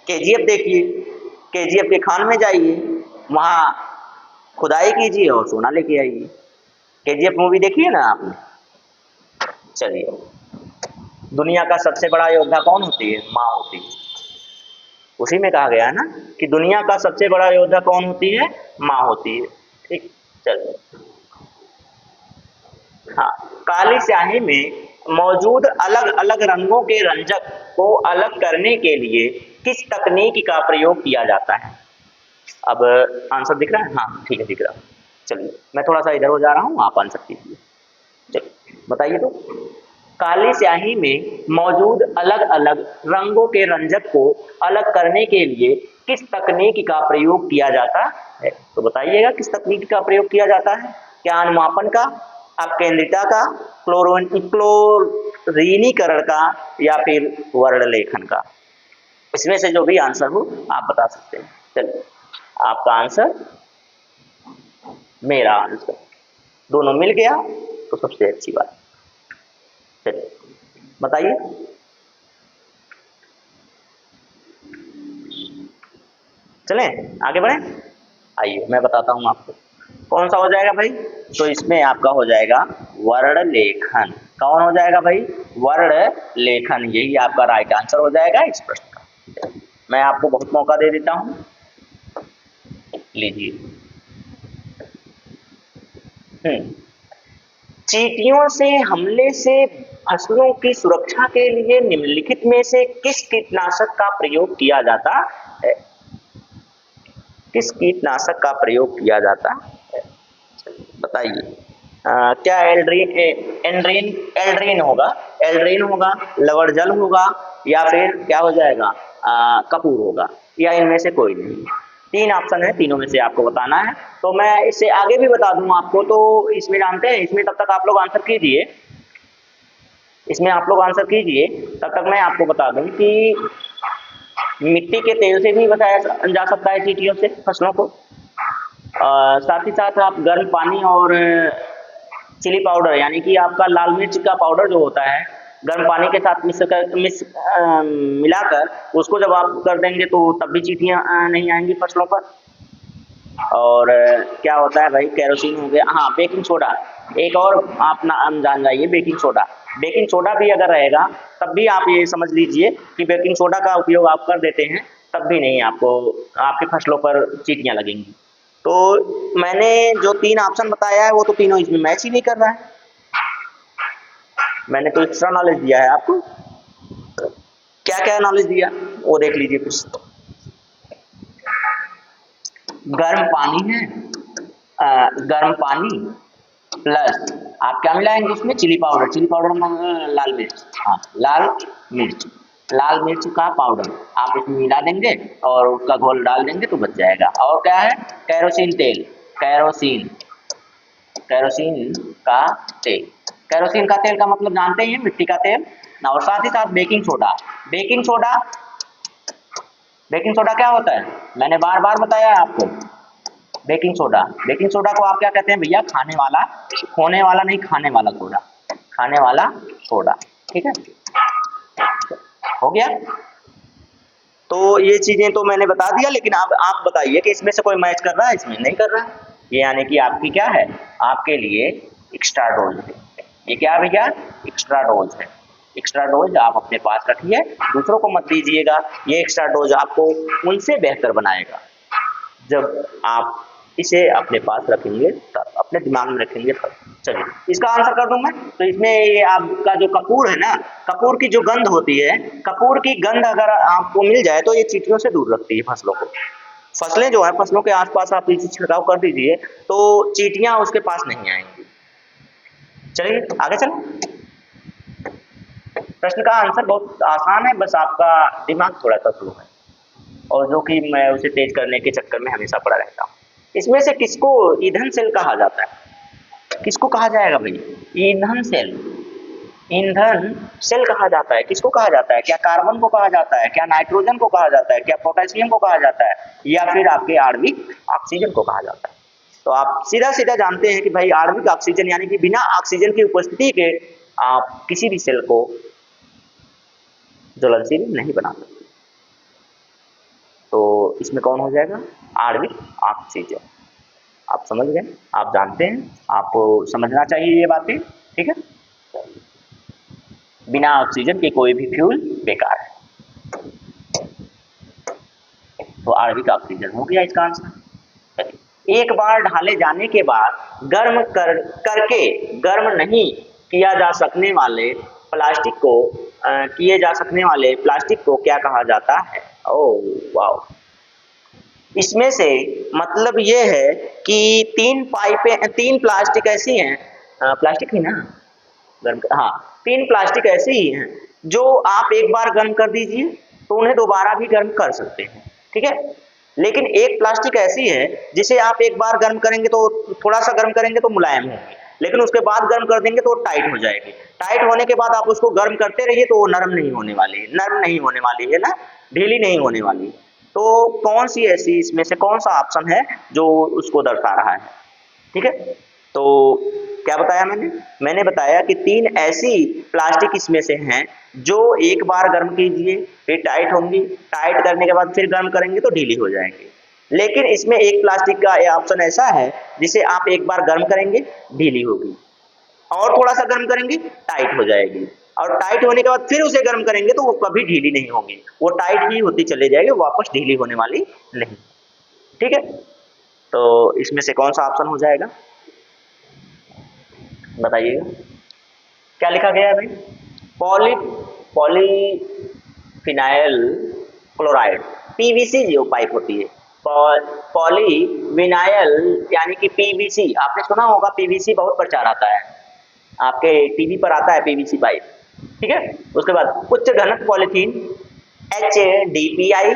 A: KGF देखिए, KGF के खान में जाइए, वहां खुदाई कीजिए और सोना लेके आइए। KGF मूवी देखी है ना आपने। चलिए, दुनिया का सबसे बड़ा योद्धा कौन होती है, माँ होती है। उसी में कहा गया है ना कि दुनिया का सबसे बड़ा योद्धा कौन होती है, माँ होती है, ठीक। चलिए, हाँ, काली स्याही में मौजूद अलग अलग रंगों के रंजक को अलग करने के लिए किस तकनीक का प्रयोग किया जाता है। अब आंसर दिख रहा है, हाँ ठीक है दिख रहा है। चलिए, मैं थोड़ा सा इधर हो जा रहा हूँ, आप आंसर कीजिए। चलिए बताइए तो, काली स्याही में मौजूद अलग अलग रंगों के रंजक को अलग करने के लिए किस तकनीक का प्रयोग किया जाता है, तो बताइएगा किस तकनीक का प्रयोग किया जाता है। क्या अनुमापन का, अपकेंद्रिता का, क्लोरीनीकरण का, या फिर वर्णलेखन का। इसमें से जो भी आंसर हो आप बता सकते हैं। चलिए, आपका आंसर, मेरा आंसर, दोनों मिल गया तो सबसे अच्छी बात। चलिए बताइए, चलें आगे बढ़े। आइए मैं बताता हूं आपको कौन सा हो जाएगा भाई। तो इसमें आपका हो जाएगा वर्ण लेखन। कौन हो जाएगा भाई, वर्ण लेखन। यही आपका राइट आंसर हो जाएगा इस प्रश्न का। मैं आपको बहुत मौका दे देता हूं, लीजिए। चींटियों से हमले से फसलों की सुरक्षा के लिए निम्नलिखित में से किस कीटनाशक का प्रयोग किया जाता है। किस कीटनाशक का प्रयोग किया जाता है, बताइए। क्या एल्ड्रीन होगा, लवण जल होगा, या फिर क्या हो जाएगा, कपूर होगा, या इनमें से कोई नहीं। 3 ऑप्शन है, तीनों में से आपको बताना है। तो मैं इससे आगे भी बता दूं आपको, तो इसमें जानते हैं, इसमें तब तक आप लोग आंसर कीजिए, तब तक मैं आपको बता दूं कि मिट्टी के तेल से भी बचाया जा सकता है चींटियों से फसलों को। साथ ही साथ आप गर्म पानी और चिली पाउडर, यानी कि आपका लाल मिर्च का पाउडर जो होता है, गर्म पानी के साथ मिलाकर उसको जब आप कर देंगे तो तब भी चींटियां नहीं आएंगी फसलों पर। और क्या होता है भाई, केरोसिन हो गया, हाँ बेकिंग सोडा, एक और आप नाम जान जाइए, बेकिंग सोडा भी अगर रहेगा तब भी आप ये समझ लीजिए कि बेकिंग सोडा का उपयोग आप कर देते हैं तब भी नहीं आपको आपकी फसलों पर चींटियां लगेंगी। तो मैंने जो 3 ऑप्शन बताया है वो तो तीनों इसमें मैच ही नहीं कर रहा है। मैंने तो एक्स्ट्रा नॉलेज दिया है आपको। क्या क्या नॉलेज दिया वो देख लीजिए कुछ। गर्म पानी है, गर्म पानी प्लस आप क्या मिलाएंगे उसमें, चिली पाउडर लाल मिर्च, हाँ लाल मिर्च का पाउडर आप इसमें मिला देंगे और उसका घोल डाल देंगे तो बच जाएगा। और क्या है, केरोसिन का तेल का मतलब जानते ही हैं, मिट्टी का तेल। और साथ ही साथ बेकिंग सोडा क्या होता है, मैंने बार बार बताया आपको। बेकिंग सोडा को आप क्या कहते हैं भैया, खोने वाला नहीं, खाने वाला सोडा, ठीक है, हो गया। तो ये चीजें तो मैंने बता दिया, लेकिन अब आप बताइए कि इसमें से कोई मैच कर रहा है, इसमें नहीं कर रहा है। ये यानी कि आपकी क्या है, आपके लिए एक्स्ट्रा डोज है। ये क्या भैया, एक्स्ट्रा डोज आप अपने पास रखिए, दूसरों को मत दीजिएगा। ये एक्स्ट्रा डोज आपको उनसे बेहतर बनाएगा जब आप इसे अपने पास रखेंगे, तब अपने दिमाग में रखेंगे तब। चलिए इसका आंसर कर दूं मैं। तो इसमें ये आपका जो कपूर है ना, कपूर की जो गंध होती है, कपूर की गंध अगर आपको मिल जाए तो ये चींटियों से दूर रखती है फसलों को। फसलें जो है, फसलों के आसपास आप इसे छिड़काव कर दीजिए तो चींटियां उसके पास नहीं आएंगी। चलिए आगे चलें। प्रश्न का आंसर बहुत आसान है, बस आपका दिमाग थोड़ा सा स्लो है, और जो कि मैं उसे तेज करने के चक्कर में हमेशा पड़ा रहता हूँ। इसमें से किसको ईंधन सेल कहा जाता है? किसको कहा जाएगा भाई? ईंधन सेल। ईंधन सेल कहा जाता है। किसको कहा जाता है? क्या कार्बन को कहा जाता है? क्या नाइट्रोजन को कहा जाता है? क्या पोटेशियम को कहा जाता है? या फिर आपके आणविक ऑक्सीजन को कहा जाता है? तो आप सीधा सीधा जानते हैं कि भाई आणविक ऑक्सीजन यानी कि बिना ऑक्सीजन की उपस्थिति के आप किसी भी सेल को ज्वलनशील नहीं बना सकते। तो इसमें कौन हो जाएगा? आणविक ऑक्सीजन। आप समझ गए, आप जानते हैं, आपको समझना चाहिए ये बातें, ठीक है। बिना ऑक्सीजन के कोई भी फ्यूल बेकार है। तो आणविक ऑक्सीजन हो गया इसका आंसर। एक बार ढाले जाने के बाद करके गर्म नहीं किया जा सकने वाले प्लास्टिक को क्या कहा जाता है? Oh wow. इसमें से मतलब ये है कि तीन प्लास्टिक ऐसी हैं, प्लास्टिक ही ना, हाँ, 3 प्लास्टिक ऐसे ही हैं जो आप एक बार गर्म कर दीजिए तो उन्हें दोबारा भी गर्म कर सकते हैं, ठीक है। लेकिन एक प्लास्टिक ऐसी है जिसे आप एक बार गर्म करेंगे तो थोड़ा सा गर्म करेंगे तो मुलायम होगी, लेकिन उसके बाद गर्म कर देंगे तो टाइट हो जाएगी। टाइट होने के बाद आप उसको गर्म करते रहिए तो वो नरम नहीं होने वाली है ना, ढीली नहीं होने वाली। तो कौन सी ऐसी इसमें से कौन सा ऑप्शन है जो उसको दर्शा रहा है, ठीक है। तो क्या बताया मैंने बताया कि 3 ऐसी प्लास्टिक इसमें से हैं जो एक बार गर्म कीजिए फिर टाइट होंगी, टाइट करने के बाद फिर गर्म करेंगे तो ढीली हो जाएंगी। लेकिन इसमें एक प्लास्टिक का ऑप्शन ऐसा है जिसे आप एक बार गर्म करेंगे ढीली होगी, और थोड़ा सा गर्म करेंगे टाइट हो जाएगी, और टाइट होने के बाद फिर उसे गर्म करेंगे तो वो कभी ढीली नहीं होगी, वो टाइट ही होती चली जाएगी, वापस ढीली होने वाली नहीं, ठीक है। तो इसमें से कौन सा ऑप्शन हो जाएगा बताइएगा। क्या लिखा गया है भाई? पॉलीफिनाइल क्लोराइड, पीवीसी जो पाइप होती है, पॉलीविनाइल यानी कि पीवीसी। आपने सुना होगा, पीवीसी बहुत प्रचार आता है, आपके टीवी पर आता है पीवीसी पाइप, ठीक है। उसके बाद उच्च घनत्व पॉलीथीन HDPI,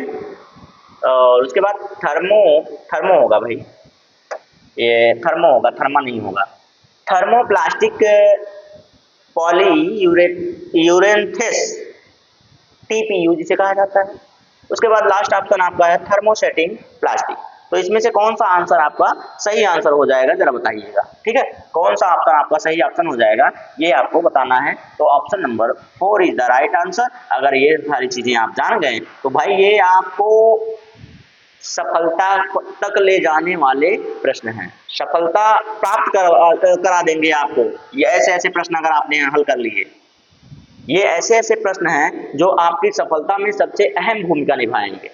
A: और उसके बाद थर्मो होगा भाई, ये थर्मो होगा, थर्मा नहीं होगा, थर्मोप्लास्टिक पॉलीयूरेथेस TPU जिसे कहा जाता है। उसके बाद लास्ट ऑप्शन आपका है थर्मोसेटिंग प्लास्टिक। तो इसमें से कौन सा आंसर आपका सही आंसर हो जाएगा जरा बताइएगा, ठीक है। कौन सा ऑप्शन आपका सही ऑप्शन हो जाएगा ये आपको बताना है। तो option number 4 is the right answer. अगर ये सारी चीजें आप जान गए तो भाई ये आपको सफलता तक ले जाने वाले प्रश्न हैं, सफलता प्राप्त करा देंगे आपको। ये ऐसे प्रश्न अगर आपने हल कर लिए, ये ऐसे प्रश्न हैं जो आपकी सफलता में सबसे अहम भूमिका निभाएंगे।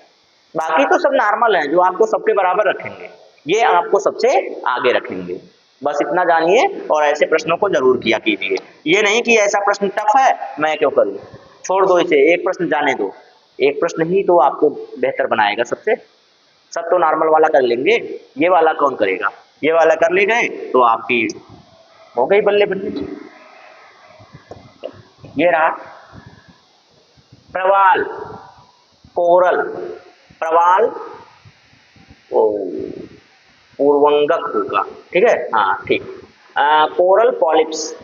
A: बाकी तो सब नॉर्मल हैं जो आपको सबके बराबर रखेंगे, ये आपको सबसे आगे रखेंगे। बस इतना जानिए और ऐसे प्रश्नों को जरूर किया कीजिए। ये नहीं कि ऐसा प्रश्न टफ है मैं क्यों करूं, छोड़ दो इसे, एक प्रश्न जाने दो। एक प्रश्न ही तो आपको बेहतर बनाएगा सबसे। सब तो नॉर्मल वाला कर लेंगे, ये वाला कौन करेगा? ये वाला कर ले गए तो आपकी हो गई बल्ले बल्ले। ये रहा प्रवाल, कोरल, प्रवाल पूर्वंगक होगा, ठीक है, हाँ ठीक। कोरल पॉलिप्स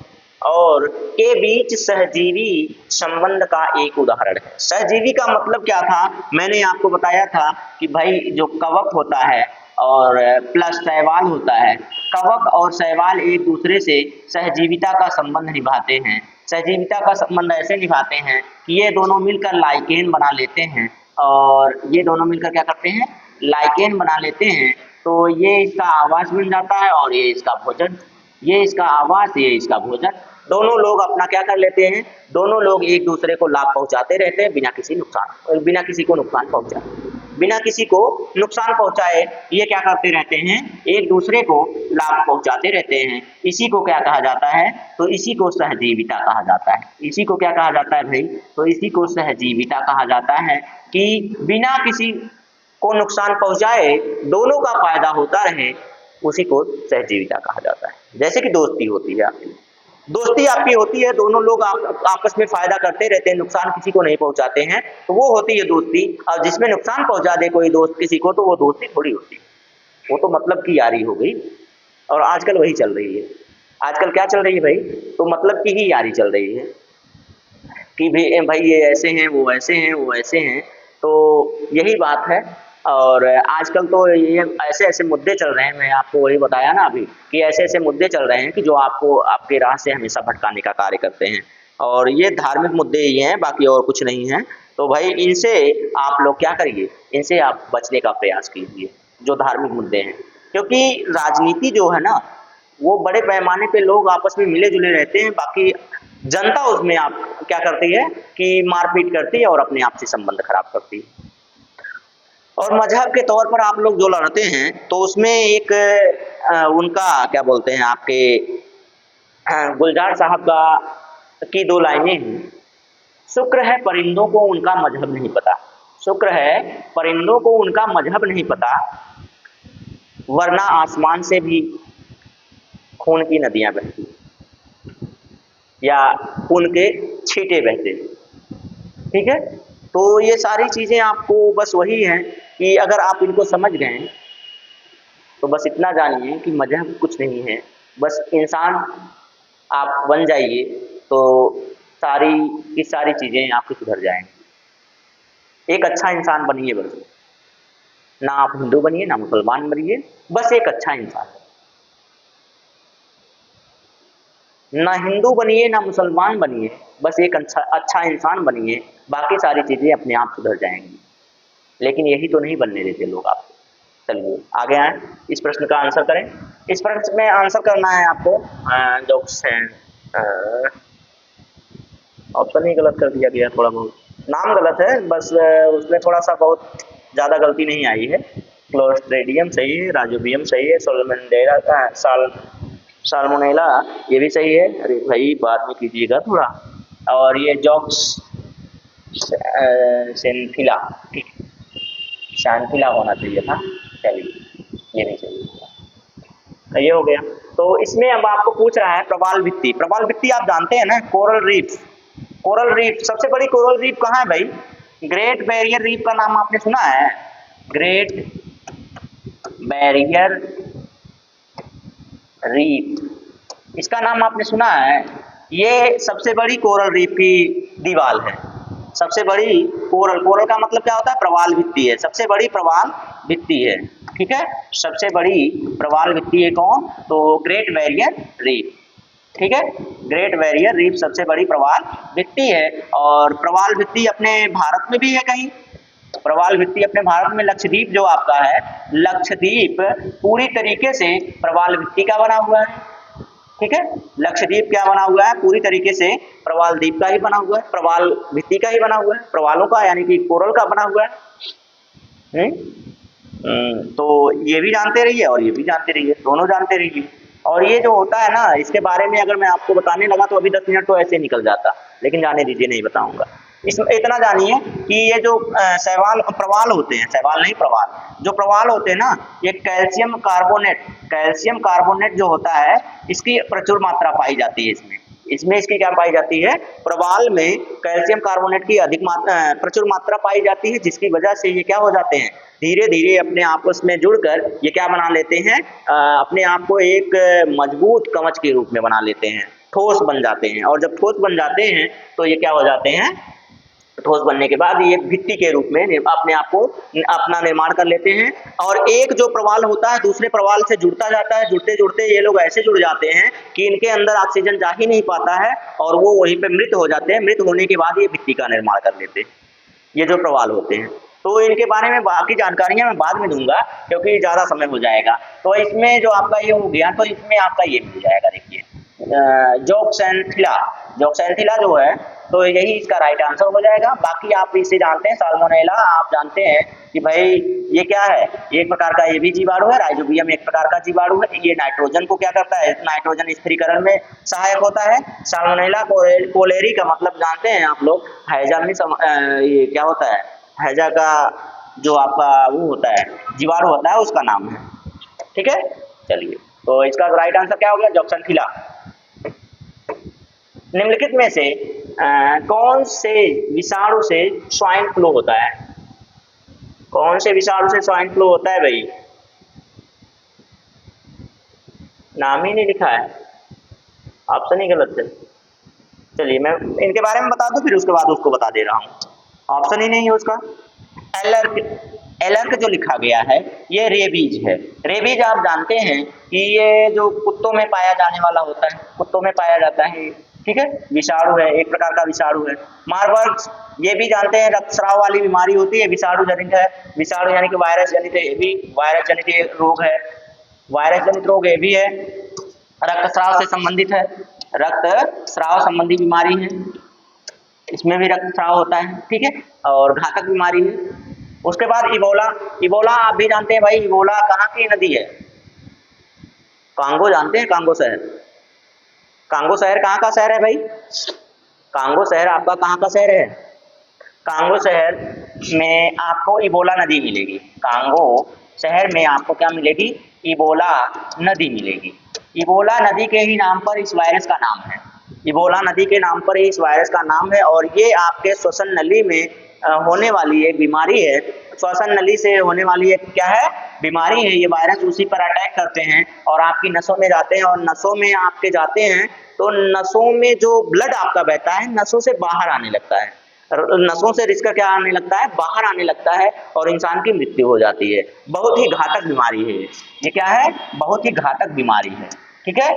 A: और के बीच सहजीवी संबंध का एक उदाहरण है। सहजीवी का मतलब क्या था? मैंने आपको बताया था कि भाई जो कवक होता है और प्लस शैवाल होता है, कवक और शैवाल एक दूसरे से सहजीविता का संबंध निभाते हैं। सहजीविता का संबंध ऐसे निभाते हैं कि ये दोनों मिलकर लाइकेन बना लेते हैं, और ये दोनों मिलकर क्या करते हैं? लाइकेन बना लेते हैं। तो ये इसका आवास बन जाता है और ये इसका भोजन, ये इसका आवास, ये इसका भोजन। दोनों लोग अपना क्या कर लेते हैं? दोनों लोग एक दूसरे को लाभ पहुंचाते रहते हैं बिना किसी को नुकसान पहुंचाए ये क्या करते रहते हैं? एक दूसरे को लाभ पहुंचाते रहते हैं। इसी को क्या कहा जाता है? तो इसी को सहजीविता कहा जाता है। इसी को क्या कहा जाता है भाई? तो इसी को सहजीविता कहा जाता है कि बिना किसी को नुकसान पहुंचाए दोनों का फायदा होता रहे, उसी को सहजीविता कहा जाता है। जैसे कि दोस्ती होती है, दोस्ती आपकी होती है, दोनों लोग आपस में फायदा करते रहते हैं, नुकसान किसी को नहीं पहुंचाते हैं, तो वो होती है दोस्ती। और जिसमें नुकसान पहुंचा दे कोई दोस्त किसी को, तो वो दोस्ती थोड़ी होती है। वो तो मतलब की यारी हो गई। और आजकल वही चल रही है। आजकल क्या चल रही है भाई? तो मतलब की ही यारी चल रही है कि भाई ये ऐसे हैं, वो ऐसे हैं, वो ऐसे हैं। तो यही बात है। और आजकल तो ये ऐसे-ऐसे मुद्दे चल रहे हैं, मैं आपको वही बताया ना अभी कि ऐसे-ऐसे मुद्दे चल रहे हैं कि जो आपको आपके राह से हमेशा भटकाने का कार्य करते हैं। और ये धार्मिक मुद्दे ही हैं, बाकी और कुछ नहीं है। तो भाई इनसे आप लोग क्या करिए, इनसे आप बचने का प्रयास कीजिए, जो धार्मिक मुद्दे हैं। क्योंकि राजनीति जो है ना, वो बड़े पैमाने पे लोग आपस में मिले-जुले रहते हैं, बाकी जनता उसमें आप क्या करती है कि मारपीट करती है और अपने आप से संबंध खराब करती है। और मज़हब के तौर पर आप लोग जो लड़ते हैं, तो उसमें एक उनका क्या बोलते हैं आपके गुलजार साहब का की 2 लाइनें हैं। शुक्र है परिंदों को उनका मज़हब नहीं पता, शुक्र है परिंदों को उनका मज़हब नहीं पता, वरना आसमान से भी खून की नदियाँ बहती या खून के छींटे बहते। ठीक है? तो ये सारी चीज़ें आपको बस वही हैं कि अगर आप इनको समझ गए, तो बस इतना जानिए कि मज़हब कुछ नहीं है, बस इंसान आप बन जाइए, तो सारी की सारी चीज़ें आपकी सुधर जाएँगी। एक अच्छा इंसान बनिए बस। ना आप हिंदू बनिए, ना मुसलमान बनिए, बस एक अच्छा इंसान। ना हिंदू बनिए, ना मुसलमान बनिए, बस एक अच्छा अच्छा इंसान बनिए, बाकी सारी चीज़ें अपने आप सुधर जाएँगी। लेकिन यही तो नहीं बनने देते लोग आपको। चलिए आगे आएँ, इस प्रश्न का आंसर करें। इस प्रश्न में आंसर करना है आपको जो ऑप्शन ही गलत कर दिया गया थोड़ा बहुत। नाम गलत है बस उसमें थोड़ा-सा बहुत ज़्यादा गलती नहीं आई है। क्लोस्ट्रिडियम सही है, राइजोबियम सही है, साल्मोनेला साल्मोनेला ये भी सही है। अरे भाई बाद में कीजिएगा थोड़ा। और ये जॉक्स सेंथिला, ठीक है, शांतिला होना चाहिए था। चलिए ये भी सही है। ये हो गया। तो इसमें अब आपको पूछ रहा है प्रवाल भित्ति। प्रवाल भित्ति आप जानते हैं ना, कोरल रीफ। कोरल रीफ सबसे बड़ी कोरल रीफ कहाँ है भाई? ग्रेट बैरियर रीफ का नाम आपने सुना है? ग्रेट बैरियर रीफ, इसका नाम आपने सुना है? ये सबसे बड़ी कोरल रीफ की दीवार है। सबसे बड़ी कोरल, कोरल का मतलब क्या होता है? प्रवाल भित्ति है, सबसे बड़ी प्रवाल भित्ति है। ठीक है, सबसे बड़ी प्रवाल भित्ति है कौन? तो ग्रेट बैरियर रीफ। ठीक है, ग्रेट बैरियर रीफ सबसे बड़ी प्रवाल भित्ति है। और प्रवाल भित्ति अपने भारत में भी है कहीं। प्रवाल भित्ति अपने भारत में लक्षद्वीप जो आपका है, लक्षद्वीप पूरी तरीके से प्रवाल भित्ति का बना हुआ है। ठीक है, लक्षद्वीप क्या बना हुआ है? पूरी तरीके से प्रवाल द्वीप का ही बना हुआ है, प्रवाल भित्ति का ही बना हुआ है, प्रवालों का यानी कि कोरल का बना हुआ है। तो ये भी जानते रहिए और ये भी जानते रहिए, दोनों जानते रहिए। और ये जो होता है ना, इसके बारे में अगर मैं आपको बताने लगा तो अभी 10 मिनट तो ऐसे निकल जाता, लेकिन जाने दीजिए, नहीं बताऊंगा। इसमें इतना जानिए कि ये जो शैवाल प्रवाल होते हैं, शैवाल नहीं प्रवाल, जो प्रवाल होते हैं ना, ये कैल्शियम कार्बोनेट जो होता है, इसकी प्रचुर मात्रा पाई जाती है इसमें। इसमें इसकी क्या पाई जाती है? प्रवाल में कैल्शियम कार्बोनेट की प्रचुर मात्रा पाई जाती है, जिसकी वजह से ये क्या हो जाते हैं, धीरे धीरे अपने आपस में जुड़कर ये क्या बना लेते हैं, अपने आप को एक मजबूत कवच के रूप में बना लेते हैं, ठोस बन जाते हैं। और जब ठोस बन जाते हैं तो ये क्या हो जाते हैं, ठोस बनने के बाद ये भित्ति के रूप में अपने आप को अपना निर्माण कर लेते हैं। और एक जो प्रवाल होता है दूसरे प्रवाल से जुड़ता जाता है, जुड़ते जुड़ते ये लोग ऐसे जुड़ जाते हैं कि इनके अंदर ऑक्सीजन जा ही नहीं पाता है और वो वहीं पे मृत हो जाते हैं। मृत होने के बाद ये भित्ति का निर्माण कर लेते हैं, ये जो प्रवाल होते हैं। तो इनके बारे में बाकी जानकारियां मैं बाद में दूंगा क्योंकि ज़्यादा समय हो जाएगा। तो इसमें जो आपका ये हो गया, तो इसमें आपका ये मिल जाएगा, देखिए जोक्सेंथिला जो है, तो यही इसका राइट आंसर हो जाएगा। बाकी आप इसे जानते हैं, साल्मोनेला आप जानते हैं कि भाई ये क्या है, एक प्रकार का ये भी जीवाणु है, राइजोबियम एक प्रकार का जीवाणु है। ये नाइट्रोजन को क्या करता है, नाइट्रोजन स्थिरीकरण में सहायक होता है। साल्मोनेला कोलेरी का मतलब जानते हैं आप लोग, हैजा में ये क्या होता है, हैजा का जो आपका वो होता है, जीवाणु होता है, उसका नाम है। ठीक है, चलिए, तो इसका राइट आंसर क्या हो गया, जोक्सेंथिला। निम्नलिखित में से कौन से विषाणु से स्वाइन फ्लू होता है? कौन से विषाणु से स्वाइन फ्लू होता है भाई? नाम ही नहीं लिखा है, ऑप्शन ही गलत है। चलिए मैं इनके बारे में बता दूं, फिर उसके बाद उसको बता दे रहा हूँ। ऑप्शन ही नहीं है उसका। एलर्क, एलर्क जो लिखा गया है ये रेबीज है। रेबीज आप जानते हैं कि ये जो कुत्तों में पाया जाने वाला होता है, कुत्तों में पाया जाता है, ठीक है, विषाणु है, एक प्रकार का विषाणु है। मार्बर्ग ये भी जानते हैं रक्तस्राव वाली बीमारी होती है, विषाणु जनित है, विषाणु यानी कि वायरस जनित है, ये भी वायरस जनित रोग है, वायरस जनित रोग ये भी है, रक्तस्राव से संबंधित है, रक्तस्राव संबंधी बीमारी है, इसमें भी रक्तस्राव होता है, ठीक है, और घातक बीमारी है। उसके बाद इबोला, इबोला आप भी जानते हैं भाई, इबोला कहाँ की नदी है? कांगो जानते हैं, कांगो शहर, कांगो शहर कहाँ का शहर है भाई? कांगो शहर आपका कहाँ का शहर है? कांगो शहर में आपको इबोला नदी मिलेगी, कांगो शहर में आपको क्या मिलेगी? इबोला नदी मिलेगी। इबोला नदी के ही नाम पर इस वायरस का नाम है, इबोला नदी के नाम पर ही इस वायरस का नाम है, और ये आपके श्वसन नली में होने वाली एक बीमारी है, श्वसन नली से होने वाली एक क्या है? बीमारी है। ये वायरस उसी पर अटैक करते हैं और आपकी नसों में जाते हैं, और नसों में आपके जाते हैं तो नसों में जो ब्लड आपका बहता है नसों से बाहर आने लगता है, नसों से रिश्क क्या आने लगता है? बाहर आने लगता है, और इंसान की मृत्यु हो जाती है। बहुत ही घातक बीमारी है ये, क्या है? बहुत ही घातक बीमारी है, ठीक है।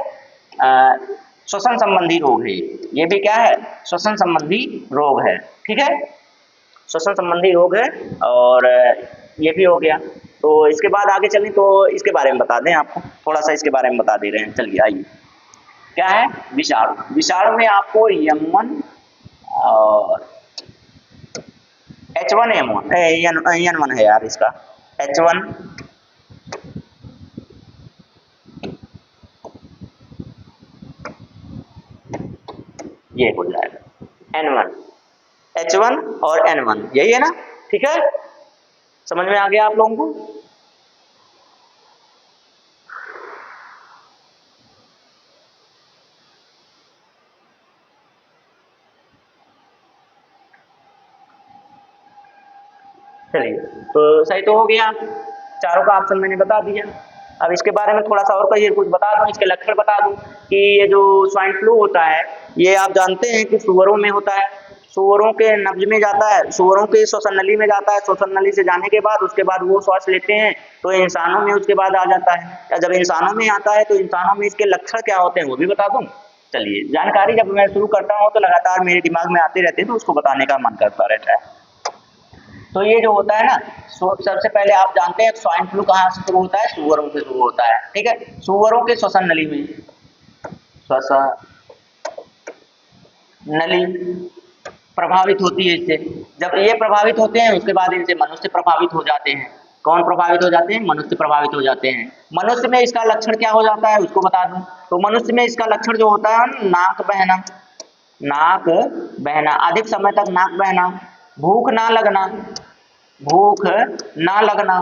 A: श्वसन संबंधी रोग है ये भी क्या है? श्वसन संबंधी रोग है, ठीक है, श्वसन संबंधी रोग है, और ये भी हो गया। तो इसके बाद आगे चलें तो इसके बारे में बता दें आपको, थोड़ा सा इसके बारे में बता दे रहे हैं। चलिए आइए, क्या है? विषाणु। विषाणु में आपको M1 और H1N1 N1 है यार इसका, H1 ये हो जाएगा N1, H1 और N1 यही है ना, ठीक है, समझ में आ गया आप लोगों को? चलिए तो सही तो हो गया, चारों का ऑप्शन मैंने बता दिया। अब इसके बारे में थोड़ा सा और कहिए, कुछ बता दूं, इसके लक्षण बता दूं कि ये जो स्वाइन फ्लू होता है ये आप जानते हैं कि सुअरों में होता है, सुअरों के नब्ज में जाता है, सुअरों के श्वसन नली में जाता है, श्वसन नली से जाने के बाद उसके बाद वो श्वास लेते हैं तो इंसानों में उसके बाद आ जाता है, या जब इंसानों में आता है तो इंसानों में इसके लक्षण क्या होते हैं वो भी बता दूं। चलिए, जानकारी जब मैं शुरू करता हूँ तो लगातार मेरे दिमाग में आते रहते हैं तो उसको बताने का मन करता रहता है। तो ये जो होता है ना, सबसे पहले आप जानते हैं स्वाइन फ्लू कहाँ से शुरू होता है? सुअरों से शुरू होता है, ठीक है, सुअरों के श्वसन नली में, श्वसन नली प्रभावित होती है इससे। जब ये प्रभावित होते हैं उसके बाद इनसे मनुष्य प्रभावित हो जाते हैं। कौन प्रभावित हो जाते हैं? मनुष्य प्रभावित हो जाते हैं। मनुष्य में इसका लक्षण क्या हो जाता है उसको बता दूं, तो मनुष्य में इसका लक्षण जो होता है नाक बहना, नाक बहना, अधिक समय तक नाक बहना, भूख ना लगना, भूख ना लगना,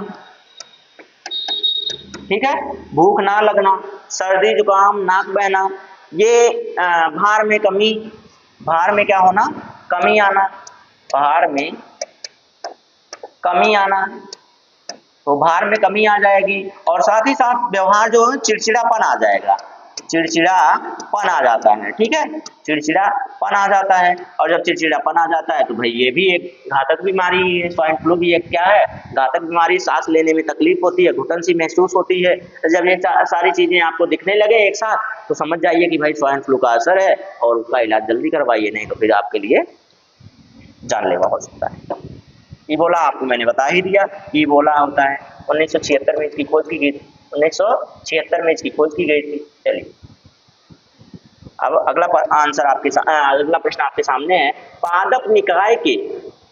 A: ठीक है, भूख ना लगना, सर्दी जुकाम, नाक बहना, ये भार में कमी, भार में क्या होना? कमी आना, भार में कमी आना, तो भार में कमी आ जाएगी, और साथ ही साथ व्यवहार जो है चिड़चिड़ापन आ जाएगा, चिड़चिड़ापन आ जाता है, ठीक है, चिड़चिड़ापन आ जाता है, और जब चिड़चिड़ापन आ जाता है तो भाई ये भी एक घातक बीमारी है, स्वाइन फ्लू भी एक क्या है? घातक बीमारी। सांस लेने में तकलीफ होती है, घुटन सी महसूस होती है, तो जब ये सारी चीजें आपको दिखने लगे एक साथ तो समझ जाइए कि भाई स्वाइन फ्लू का असर है, और उसका इलाज जल्दी करवाइए, नहीं तो फिर आपके लिए जानलेवा हो सकता है। इबोला आपको मैंने बता ही दिया कि इबोला होता है, 1976 में इसकी खोज की गई थी, 1976 में इसकी खोज की गई थी। चलिए अब अगला आंसर आपके अगला प्रश्न आपके सामने है, पादप निकाय के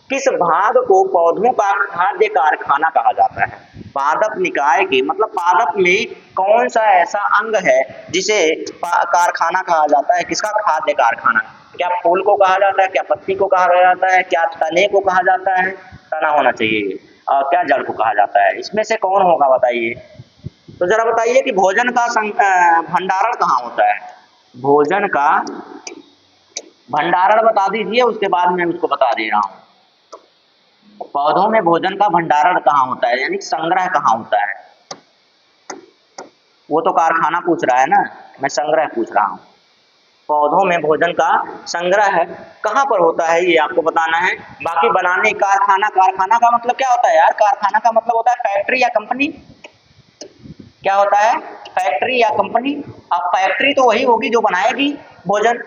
A: किस भाग को पौधों का खाद्य कारखाना कहा जाता है? पादप निकाय के मतलब पादप में कौन सा ऐसा अंग है जिसे कारखाना कहा जाता है? किसका खाद्य कारखाना? क्या फूल को कहा जाता है, क्या पत्ती को कहा जाता है, क्या तने को कहा जाता है? तना होना चाहिए, और क्या जड़ को कहा जाता है? इसमें से कौन होगा बताइए? तो जरा बताइए कि भोजन का भंडारण कहाँ होता है? भोजन का भंडारण बता दीजिए, उसके बाद मैं उसको बता दे रहा हूँ। पौधों में भोजन का भंडारण कहाँ होता है, यानी संग्रह कहाँ होता है? वो तो कारखाना पूछ रहा है ना, मैं संग्रह पूछ रहा हूँ। पौधों में भोजन का संग्रह कहाँ पर होता है ये आपको बताना है। बाकी बनाने कारखाना, कारखाना का मतलब क्या होता है यार? कारखाना का मतलब होता है फैक्ट्री या कंपनी। क्या होता है? फैक्ट्री या कंपनी। अब फैक्ट्री तो वही होगी जो बनाएगी भोजन।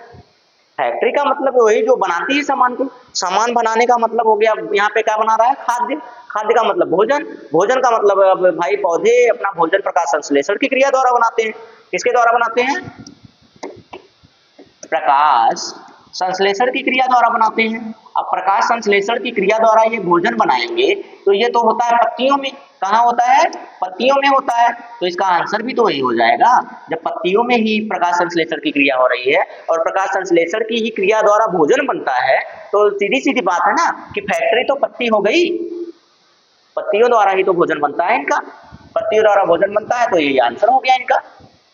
A: फैक्ट्री का मतलब वही जो बनाती है सामान को। सामान बनाने का मतलब हो गया यहाँ पे क्या बना रहा है? खाद्य। खाद्य का मतलब भोजन। भोजन का मतलब अब भाई पौधे अपना भोजन प्रकाश संश्लेषण की क्रिया द्वारा बनाते हैं। किसके द्वारा बनाते हैं? प्रकाश संश्लेषण की क्रिया द्वारा बनाते हैं। अब प्रकाश संश्लेषण की क्रिया द्वारा ये भोजन बनाएंगे तो ये तो होता है पत्तियों में। कहाँ होता है? पत्तियों में होता है। तो इसका आंसर भी तो वही हो जाएगा। जब पत्तियों में ही प्रकाश संश्लेषण की क्रिया हो रही है और प्रकाश संश्लेषण की ही क्रिया द्वारा भोजन बनता है तो सीधी सीधी बात है ना कि फैक्ट्री तो पत्ती हो गई। पत्तियों द्वारा ही तो भोजन बनता है इनका। पत्तियों द्वारा भोजन बनता है तो यही आंसर हो गया इनका।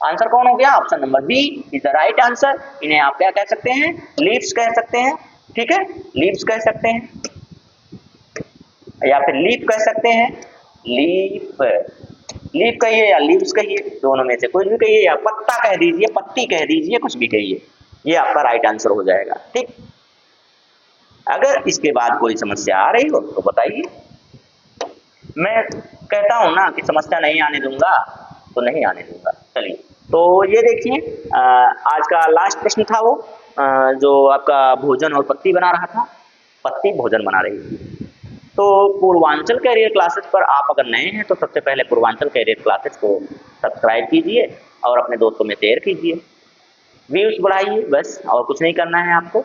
A: आंसर कौन हो गया? Option number B is the right answer. इन्हें आप क्या कह सकते हैं? लीव्स कह सकते हैं। ठीक है, लीव्स कह सकते हैं या फिर लीफ कह सकते हैं। लीफ, लीफ कहिए या लीव्स कहिए, दोनों में से कुछ भी कहिए, या पत्ता कह दीजिए, पत्ती कह दीजिए, कुछ भी कहिए, ये आपका राइट आंसर हो जाएगा। ठीक, अगर इसके बाद कोई समस्या आ रही हो तो बताइए। मैं कहता हूं ना कि समस्या नहीं आने दूंगा तो नहीं आने दूंगा। चलिए, तो ये देखिए आज का लास्ट प्रश्न था वो जो आपका भोजन और पत्ती बना रहा था। पत्ती भोजन बना रही थी। तो पूर्वांचल कैरियर क्लासेस पर आप अगर नए हैं तो सबसे पहले पूर्वांचल कैरियर क्लासेस को सब्सक्राइब कीजिए और अपने दोस्तों में शेयर कीजिए। व्यूज बढ़ाइए, बस और कुछ नहीं करना है आपको।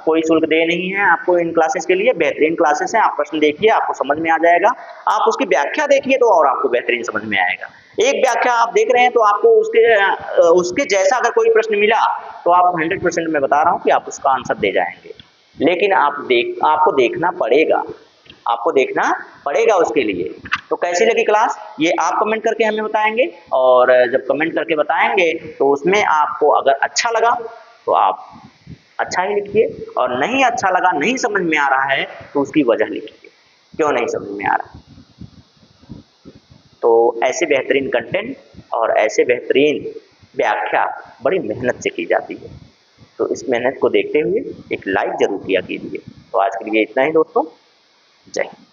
A: कोई शुल्क दे नहीं है आपको इन क्लासेस के लिए। बेहतरीन क्लासेस हैं। आप प्रश्न देखिए, आपको समझ में आ जाएगा। आप उसकी व्याख्या देखिए तो और आपको बेहतरीन समझ में आएगा। एक व्याख्या आप देख रहे हैं तो आपको उसके जैसा अगर कोई प्रश्न मिला तो आप 100% मैं बता रहा हूँ कि आप उसका आंसर दे जाएंगे। लेकिन आपको देखना पड़ेगा, आपको देखना पड़ेगा उसके लिए। तो कैसी लगी क्लास ये आप कमेंट करके हमें बताएंगे, और जब कमेंट करके बताएंगे तो उसमें आपको अगर अच्छा लगा तो आप अच्छा ही लिखिए, और नहीं अच्छा लगा, नहीं समझ में आ रहा है तो उसकी वजह लिखिए, क्यों नहीं समझ में आ रहा। तो ऐसे बेहतरीन कंटेंट और ऐसे बेहतरीन व्याख्या बड़ी मेहनत से की जाती है। तो इस मेहनत को देखते हुए एक लाइक जरूर किया कीजिए। तो आज के लिए इतना ही दोस्तों, जय हिंद।